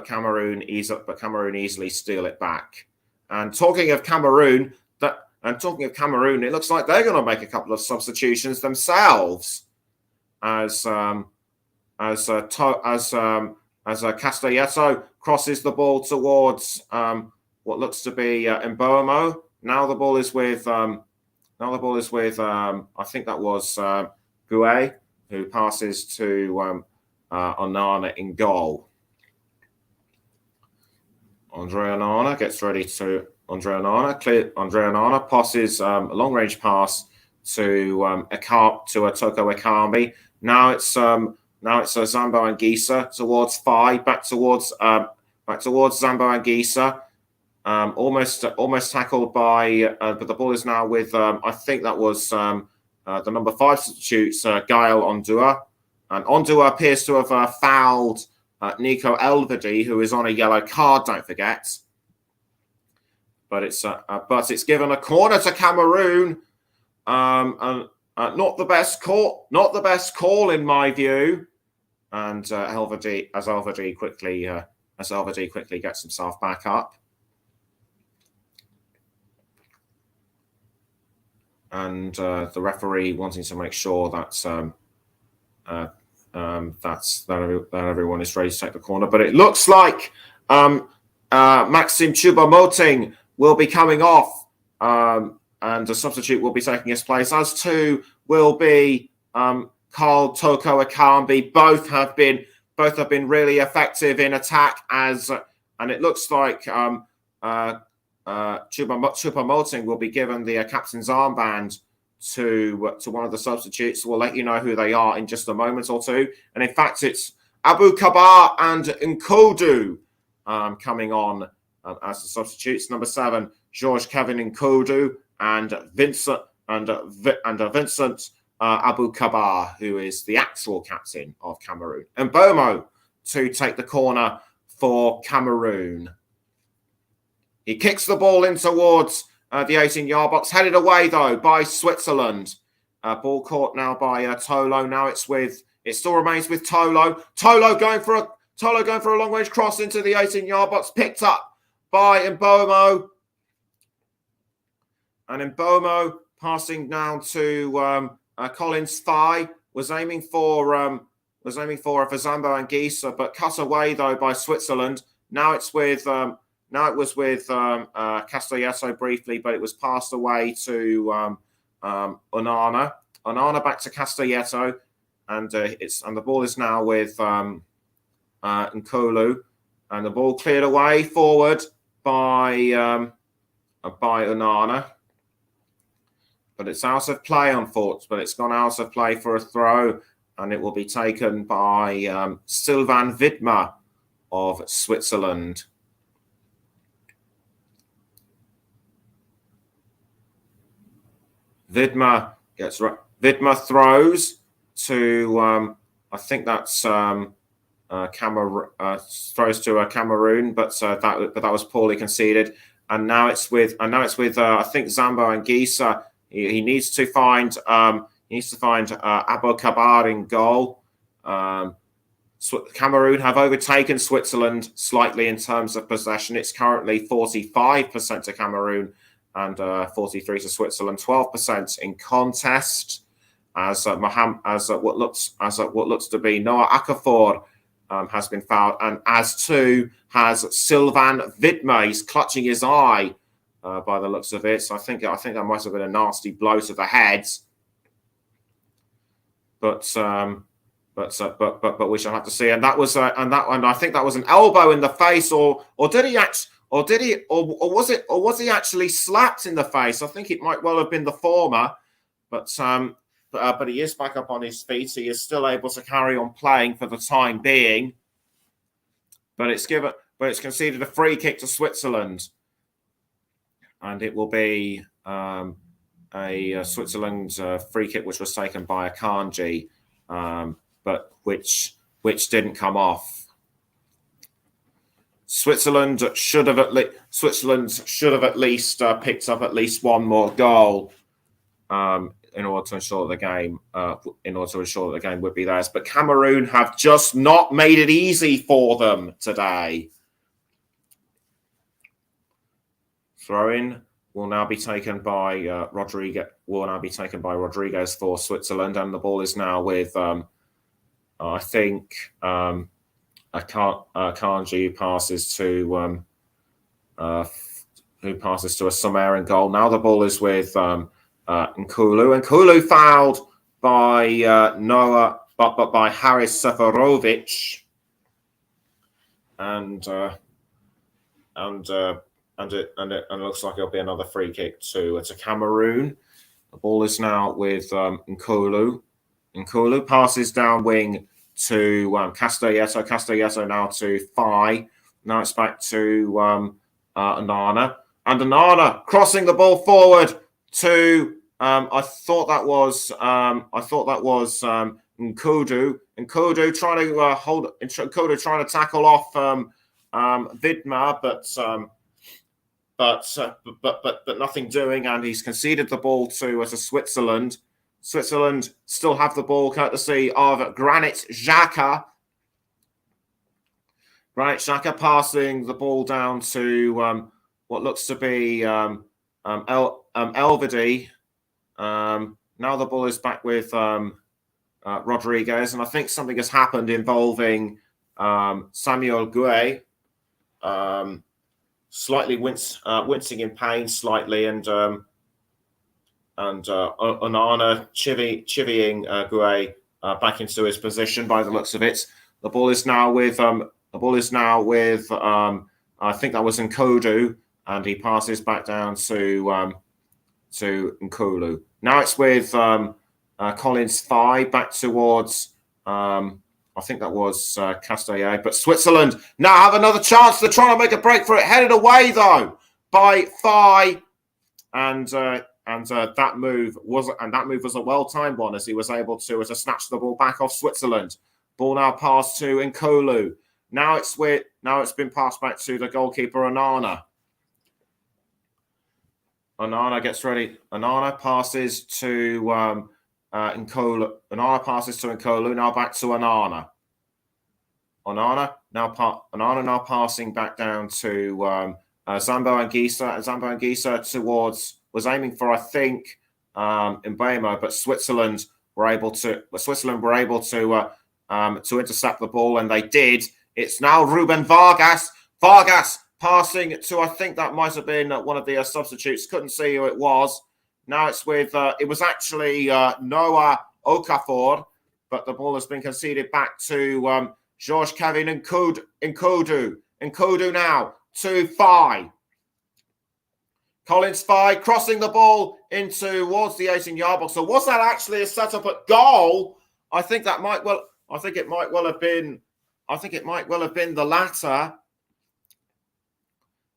Cameroon easily steal it back. And talking of Cameroon, it looks like they're going to make a couple of substitutions themselves, as Castelletto crosses the ball towards what looks to be Mbomo. Now the ball is with I think that was Gouet, who passes to Onana in goal. Andre Onana gets ready to Andre Onana passes a long-range pass to Toko Ekambi. Now it's Zambo Anguissa towards Fai, back towards Zambo Anguissa. Almost tackled by, but the ball is now with I think that was the number 5 substitutes, Gael Ondua, and Ondua appears to have fouled Nico Elvedi, who is on a yellow card. Don't forget. But it's given a corner to Cameroon. Not the best call in my view. And Elvedi quickly gets himself back up. And the referee wanting to make sure that everyone is ready to take the corner. But it looks like Maxime Choupo-Moting will be coming off, and a substitute will be taking his place, as too will be Carl Toko Ekambi. Both have been really effective in attack, and it looks like Choupo-Moting will be given the captain's armband to one of the substitutes. We'll let you know who they are in just a moment or two. And in fact, it's Abu Kabar and Nkodu coming on as the substitutes. Number 7, George Kevin Nkodu, and Vincent Abu Kabar, who is the actual captain of Cameroon. And Mbomo to take the corner for Cameroon. He kicks the ball in towards the 18-yard box, headed away though by Switzerland. Ball caught now by Tolo. Now it still remains with Tolo. Tolo going for a long-range cross into the 18-yard box, picked up by Mbomo. And Mbomo passing down to Collins Fai, was aiming for Zambo Anguissa, but cut away though by Switzerland. Now it was with Castelletto briefly, but it was passed away to Onana. Onana back to Castelletto, and the ball is now with Nkulu, and the ball cleared away forward by Onana. But it's out of play, unfortunately. But it's gone out of play for a throw, and it will be taken by Sylvain Widmer of Switzerland. Widmer throws to I think that's Cameroon, throws to Cameroon, but that was poorly conceded. And now it's with I think Zambo Anguissa. He needs to find He needs to find Abu Kabar in goal. Cameroon have overtaken Switzerland slightly in terms of possession. It's currently 45% to Cameroon and 43% to Switzerland. 12% in contest as what looks to be Noah Okafor has been fouled, and as too has Sylvain Vidme. He's clutching his eye by the looks of it. So I think that might have been a nasty blow to the head. But we shall have to see. And that was and I think that was an elbow in the face, or was he actually slapped in the face? I think it might well have been the former. But he is back up on his feet. He is still able to carry on playing for the time being. But it's conceded a free kick to Switzerland, and it will be a Switzerland free kick which was taken by Akanji, but which didn't come off. Switzerland should have at least picked up at least one more goal in order to ensure that the game would be theirs. But Cameroon have just not made it easy for them today. Throw-in will now be taken by Rodriguez. Will now be taken by Rodriguez for Switzerland, and the ball is now with I think Akanji who passes to a Sumerian goal. Now the ball is with Nkulu. Nkulu fouled by Noah, but by Haris Seferovic, and it looks like it'll be another free kick to Cameroon. The ball is now with Nkulu. Nkulu passes down wing to Castelletto. Castelletto now to Fai. Now it's back to Onana. And Onana crossing the ball forward to I thought that was Nkoudou. Nkoudou trying to Nkoudou trying to tackle off Vidma, but nothing doing, and he's conceded the ball to Switzerland. Switzerland still have the ball courtesy of Granit Xhaka. Granit Xhaka passing the ball down to what looks to be Elvedi. Now the ball is back with Rodriguez, and I think something has happened involving Samuel Gueye. Slightly wincing in pain slightly, and Onana chivying Gueye back into his position by the looks of it. The ball is now with I think that was Nkoudou, and he passes back down to Nkulu. Now it's with Collins Fai back towards I think that was Castellet. But Switzerland now have another chance. They're trying to make a break for it. Headed away, though, by Fai. And that move was a well-timed one, as he was able to snatch the ball back off Switzerland. Ball now passed to Nkulu. Now it's been passed back to the goalkeeper, Onana. Onana gets ready. Onana passes to Nkulu. Onana passes to Nkulu. Now back to Onana. Onana now passing back down to Zambo Anguissa. Zambo Anguissa was aiming for, I think, Mbeumo, but Switzerland were able to intercept the ball, and they did. It's now Ruben Vargas. Vargas passing to, I think that might have been one of the substitutes. Couldn't see who it was. Now it's with, it was actually Noah Okafor, but the ball has been conceded back to Georges Kevin Nkoudou. Nkoudou now to Fai. Collins Fai crossing the ball towards the 18-yard box. So was that actually a setup at goal? I think it might well have been the latter.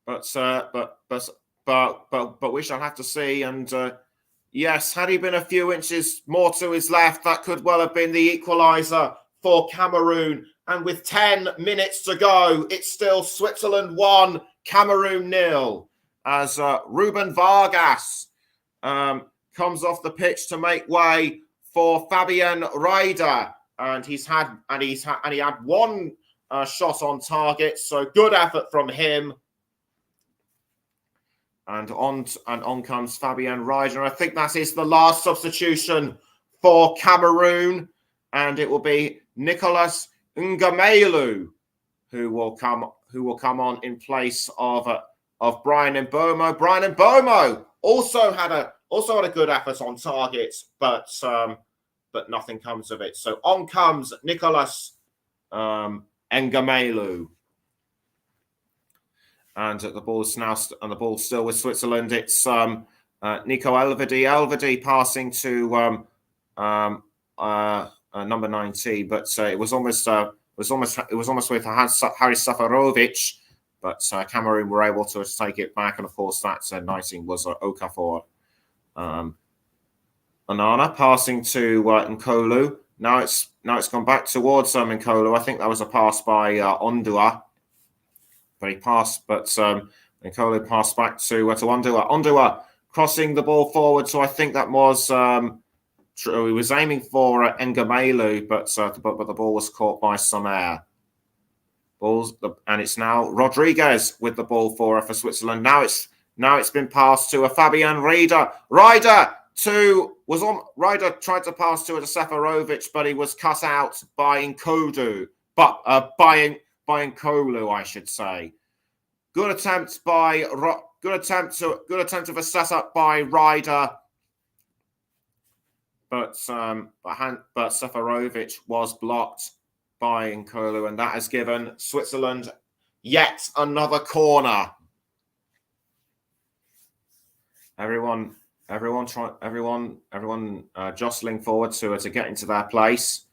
But we shall have to see. And yes, had he been a few inches more to his left, that could well have been the equaliser for Cameroon. And with 10 minutes to go, it's still Switzerland 1, Cameroon 0. As Ruben Vargas comes off the pitch to make way for Fabian Ryder, and he had one shot on target, so good effort from him. And on comes Fabian Ryder. I think that is the last substitution for Cameroon, and it will be Nicholas Ngamelu who will come on in place of Brian Mbomo. Brian Mbomo also had a good effort on target, but nothing comes of it. So on comes Nicholas Ngamelu. And the ball's still with Switzerland. It's Nico Elvedi. Elvedi passing to number 19, but it was almost with Haris Safarovic, but Cameroon were able to take it back, and of course that 19 was Okafor. Onana passing to Nkolu. Now it's gone back towards Nkolu. I think that was a pass by Ondua. But he passed, but Nkolu passed back to Ondua. Ondua crossing the ball forward. So I think that was true. He was aiming for Ngamelu, but the ball was caught by Sommer. And it's now Rodriguez with the ball for Switzerland. Now it's been passed to Fabian Ryder. Ryder tried to pass to Seferovic, but he was cut out by Nkodu. But by Nkolu, I should say. Good attempt of a setup by Ryder, but Seferovic was blocked by Nkolu, and that has given Switzerland yet another corner. Everyone jostling forward to get into their place.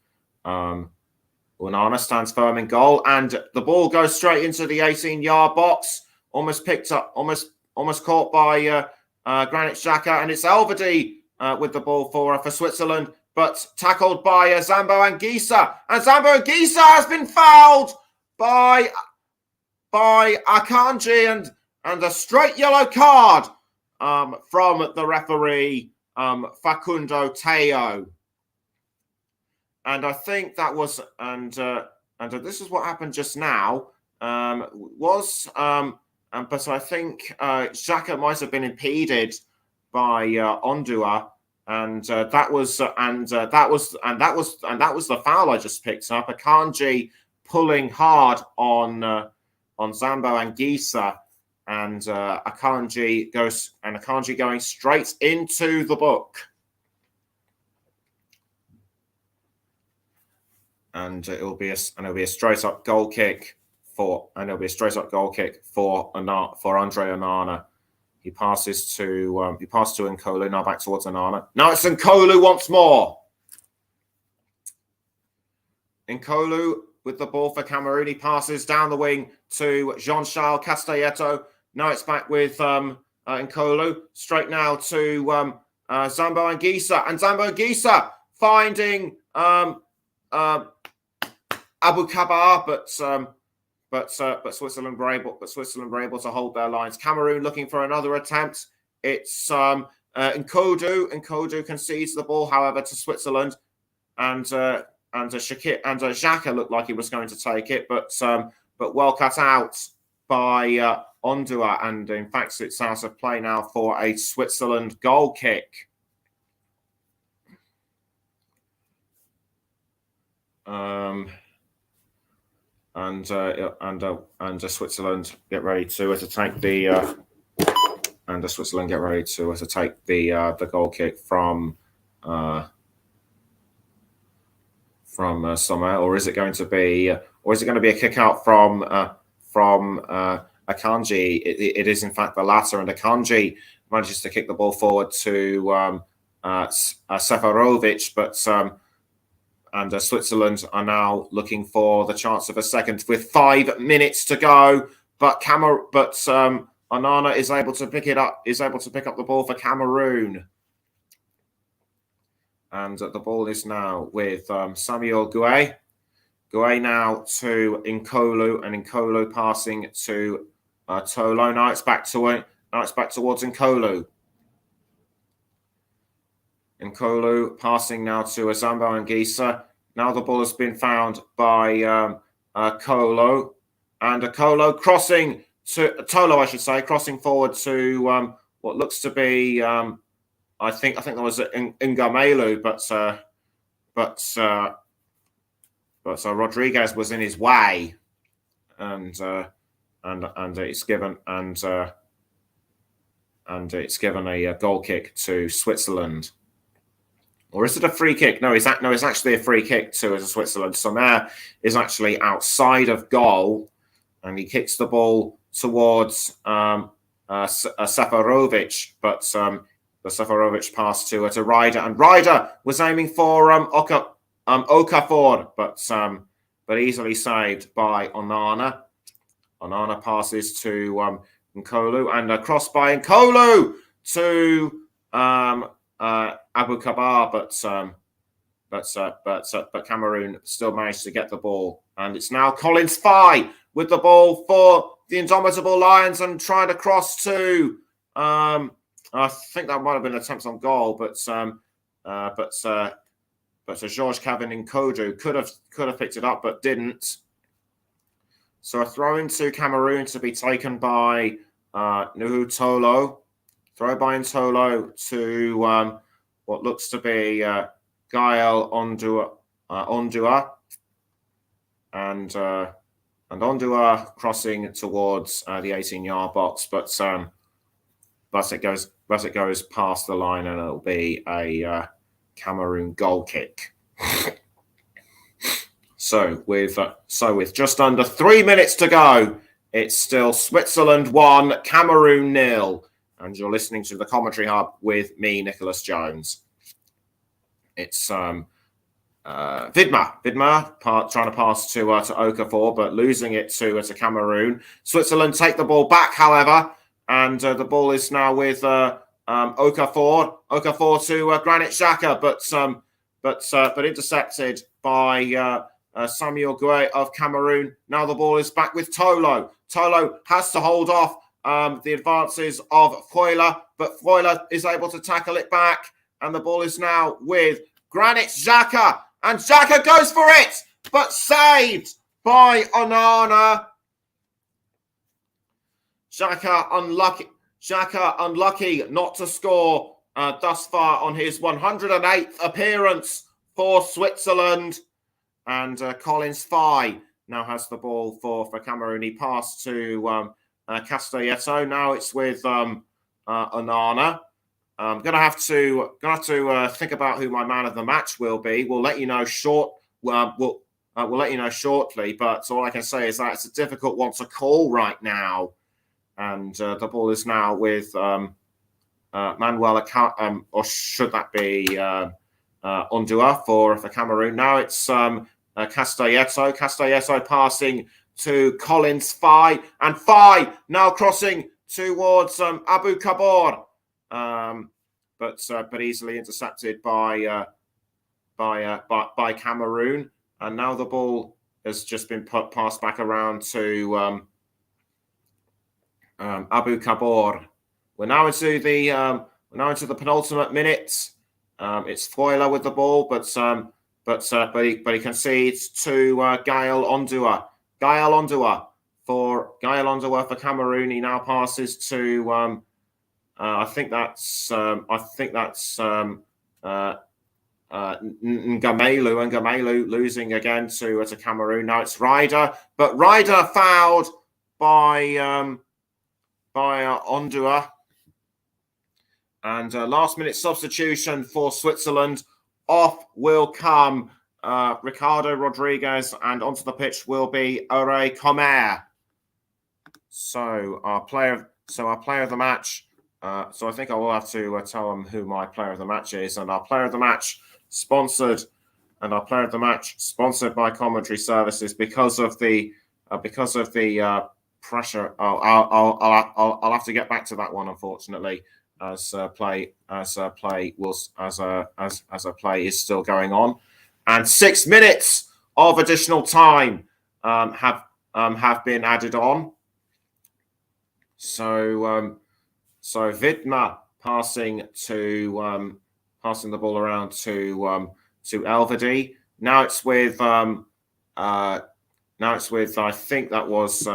Onana stands firm in goal, and the ball goes straight into the 18-yard box. Almost caught by Granit Xhaka, and it's Elvedi with the ball for Switzerland, but tackled by Zambo Anguissa, and Zambo Anguissa has been fouled by Akanji, and a straight yellow card from the referee Facundo Teo. And I think that was, and this is what happened just now. But I think Xhaka might have been impeded by Ondua, and that was the foul I just picked up. Akanji pulling hard on Zambo Anguissa, and Akanji going straight into the book. And it'll be a straight up goal kick for Andre Onana. He passes to Nkolu, now back towards Onana. Now it's Nkolu once more. Nkolu with the ball for Cameroon. He passes down the wing to Jean-Charles Castelletto. Now it's back with Nkolu. Straight now to Zambo Anguissa, and Zambo Anguissa finding Abu Kabar, but Switzerland were able to hold their lines. Cameroon looking for another attempt. It's Nkodu. Nkodu concedes the ball, however, to Switzerland, and Xhaka looked like he was going to take it, but well cut out by Ondua, and in fact it's out of play now for a Switzerland goal kick. And Switzerland get ready to take the goal kick from Sommer, or is it going to be a kick out from Akanji? It is in fact the latter, and Akanji manages to kick the ball forward to Seferovic, but and Switzerland are now looking for the chance of a second with 5 minutes to go. But Onana is able to pick up the ball for Cameroon. And the ball is now with Samuel Gueye. Gueye now to Nkolu, and Nkolu passing to Tolo. Now it's back towards Nkolu. Nkolu passing now to Azambo and Gisa. Now the ball has been found by Kolo, and Kolo crossing to Tolo, I should say, crossing forward to what looks to be I think that was Ngamelu, but Rodriguez was in his way, and it's given it's given a goal kick to Switzerland. Or is it a free kick? No, it's actually a free kick to Switzerland. Sommer is actually outside of goal, and he kicks the ball towards Seferovic, but the Seferovic pass to Ryder, and Ryder was aiming for Okafor, but easily saved by Onana. Onana passes to Nkolu, and a cross by Nkolu to Abu Kabar, but Cameroon still managed to get the ball, and it's now Collins Fye with the ball for the Indomitable Lions, and trying to cross to I think that might have been an attempt on goal, but George Kevin Nkodu could have picked it up but didn't. So a throw into Cameroon to be taken by Nuhu Tolo. Throw by Ntolo to what looks to be Gael Ondua, and Ondua crossing towards the 18-yard box, but it goes past the line, and it'll be a Cameroon goal kick. So with just under 3 minutes to go, it's still Switzerland 1, Cameroon 0. And you're listening to the Commentary Hub with me, Nicholas Jones. It's Vidma trying to pass to Okafor, but losing it to Cameroon. Switzerland take the ball back, however, and the ball is now with Okafor. Okafor to Granit Xhaka, but intercepted by Samuel Gueye of Cameroon. Now the ball is back with Tolo. Tolo has to hold off the advances of Foyler, but Foyler is able to tackle it back, and the ball is now with Granit Xhaka, and Xhaka goes for it, but saved by Onana. Xhaka unlucky not to score thus far on his 108th appearance for Switzerland, and Collins Fye now has the ball for Cameroon. He passed to Castelletto. Now it's with Onana. I'm gonna have to think about who my man of the match will be. We'll let you know we'll let you know shortly. But all I can say is that it's a difficult one to call right now, and the ball is now with Manuel, or should that be Ondua for Cameroon? Now it's Castelletto. Castelletto passing to Collins Fye, and Fye now crossing towards Abu Kabor, but easily intercepted by Cameroon, and now the ball has just been passed back around to Abu Kabor. We're now into the penultimate minutes. It's Foyler with the ball, but he concedes to Gael Ondua. Gael Ondua for Cameroon. He now passes to I think that's Ngamelu, and Ngamelu losing again to Cameroon. Now it's Ryder, but Ryder fouled by Ondua, and last minute substitution for Switzerland. Off will come Ricardo Rodriguez, and onto the pitch will be Ore Comer. So our player of the match. So I think I will have to tell them who my player of the match is, and our player of the match sponsored by Commentary Services because of the pressure. I'll have to get back to that one, unfortunately, as play is still going on, and 6 minutes of additional time have been added on. So Vidma passing to passing the ball around to Elvedi. Now it's with I think that was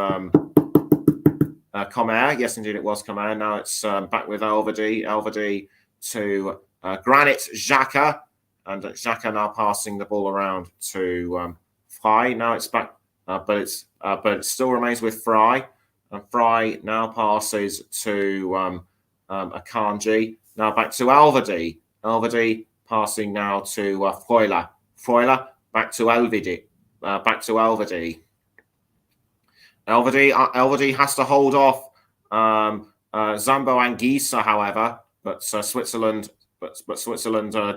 Comer. Yes, indeed, it was Comer. Now it's back with Elvedi. Elvedi to Granit Xhaka, and Xhaka now passing the ball around to Fry. Now it's back, but it still remains with Fry, and Fry now passes to Akanji. Now back to Elvedi. Elvedi passing now to Freuler. Freuler back to Elvedi. Elvedi. Elvedi has to hold off Zambo Anguissa, however, but Switzerland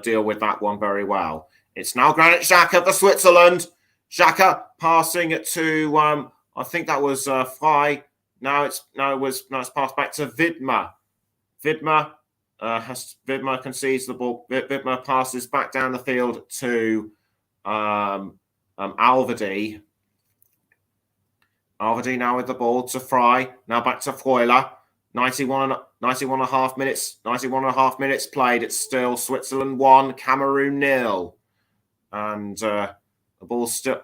deal with that one very well. It's now Granit Xhaka for Switzerland. Xhaka passing it to I think that was Fry. Now it's passed back to Widmer. Widmer concedes the ball. Widmer passes back down the field to Elvedi. Elvedi now with the ball to Fry. Now back to Freuler. 91 and a half minutes played. It's still Switzerland 1, Cameroon 0. And the ball's still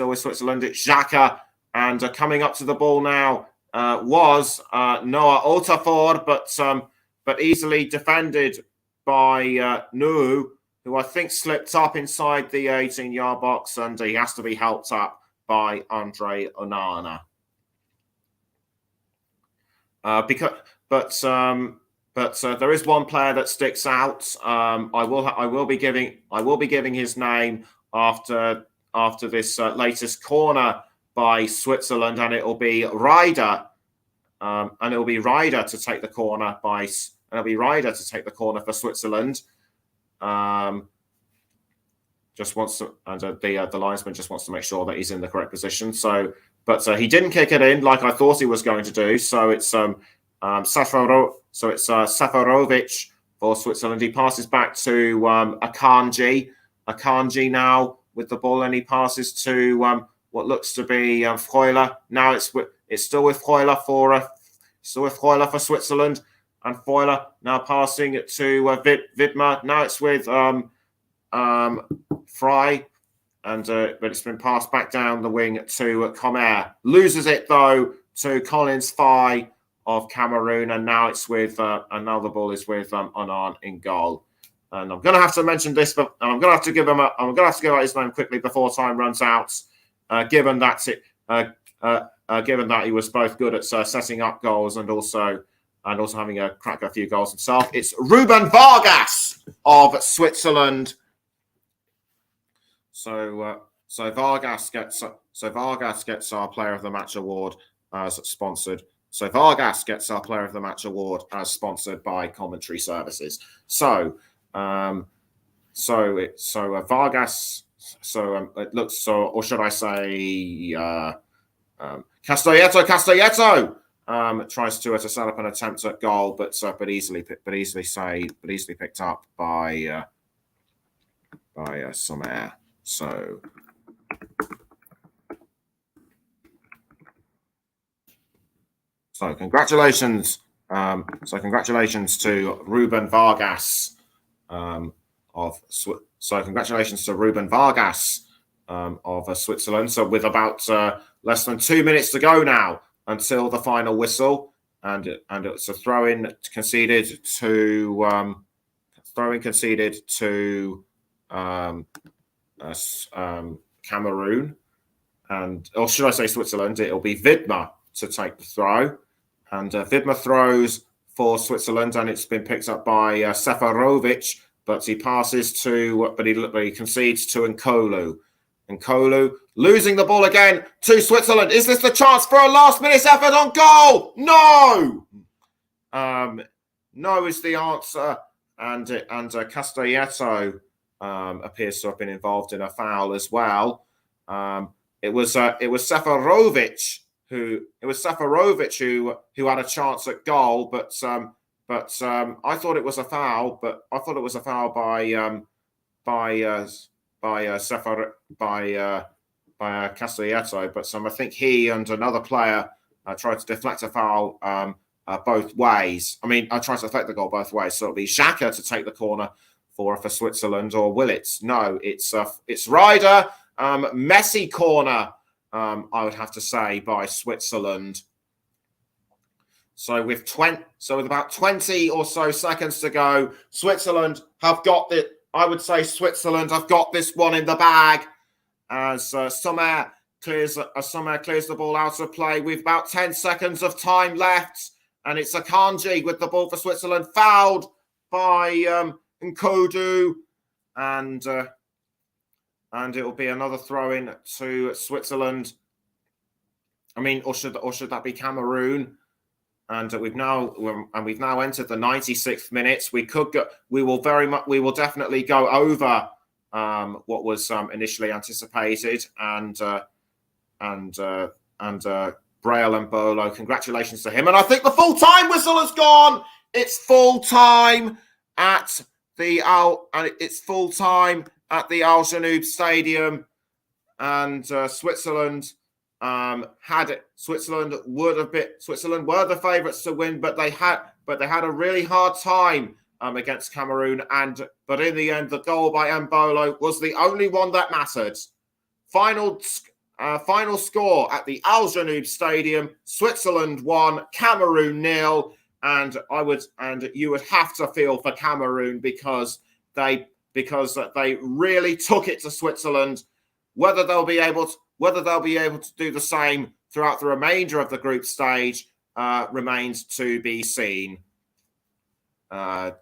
with Switzerland. It's Xhaka. And coming up to the ball now was Noah Okafor, but easily defended by Nuhu, who I think slipped up inside the 18-yard box, and he has to be helped up by Andre Onana. But there is one player that sticks out. I will be giving his name after this latest corner by Switzerland, and it'll be Ryder. And it'll be Ryder to take the corner for Switzerland. Just wants to, and the linesman just wants to make sure that he's in the correct position. So, but he didn't kick it in like I thought he was going to do. So it's Seferovic for Switzerland. He passes back to Akanji. Akanji now with the ball, and he passes to what looks to be Freuler. Now it's still with Freuler for Switzerland, and Freuler now passing it to Widmer. Now it's with Fry, and but it's been passed back down the wing to Comer. Loses it though to Collins Fye of Cameroon, and now it's with and now the ball is with Onan in goal. And I'm going to have to mention this, but I'm going to have to give out his name quickly before time runs out. Given that he was both good at setting up goals and also having a crack a few goals himself, it's Ruben Vargas of Switzerland. So Vargas gets our Player of the Match award as sponsored. So Vargas gets our Player of the Match award as sponsored by Commentary Services. Vargas. It looks so, or should I say, Castelletto tries to set up an attempt at goal, but easily picked up by Sommer. So congratulations. Congratulations to Ruben Vargas of Switzerland. So with about less than 2 minutes to go now until the final whistle, and it's a throw-in conceded to Cameroon, or should I say Switzerland? It'll be Widmer to take the throw, and Widmer throws for Switzerland, and it's been picked up by Seferovic, but he passes to, but he concedes to Nkolu. Nkolu losing the ball again to Switzerland. Is this the chance for a last-minute effort on goal? No! No is the answer, and Castelletto appears to have been involved in a foul as well. It was Seferovic who who had a chance at goal, but I thought it was a foul. But I thought it was a foul by Castelletto. But I think he and another player tried to deflect a foul both ways. I mean, I tried to deflect the goal both ways. So it'll be Xhaka to take the corner for Switzerland, or will it? No, it's Ryder. Messi corner, I would have to say, by Switzerland. So with about 20 or so seconds to go, Switzerland have got it. I would say Switzerland have got this one in the bag as Sommer clears the ball out of play with about 10 seconds of time left, and it's Akanji with the ball for Switzerland, fouled by Nkodu, and it will be another throw in to Switzerland. I mean, or should that be Cameroon? And we've now entered the 96th minute. We will definitely go over what was initially anticipated, and Braille and Bolo. Congratulations to him. And I think the full time whistle has gone. It's full time at the Al Janoub Stadium, and Switzerland had it. Switzerland were the favourites to win, but they had a really hard time against Cameroon. But in the end, the goal by Mbolo was the only one that mattered. Final score at the Al Janoub Stadium: Switzerland 1, Cameroon 0. And you would have to feel for Cameroon because they really took it to Switzerland. Whether they'll be able to do the same throughout the remainder of the group stage remains to be seen. And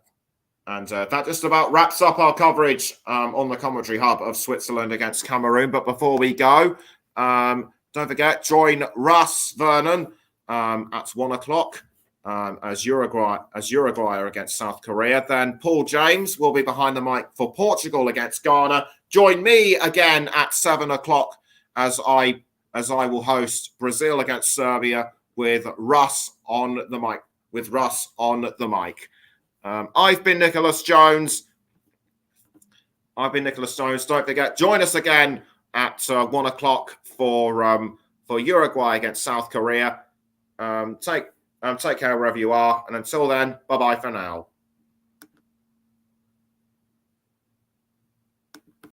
that just about wraps up our coverage on the commentary hub of Switzerland against Cameroon. But before we go, don't forget, join Russ Vernon at 1 o'clock as Uruguay are against South Korea. Then Paul James will be behind the mic for Portugal against Ghana. Join me again at 7 o'clock as I will host Brazil against Serbia with Russ on the mic. I've been Nicholas Jones. Don't forget, join us again at 1 o'clock for Uruguay against South Korea. Take care wherever you are, and until then, bye bye for now.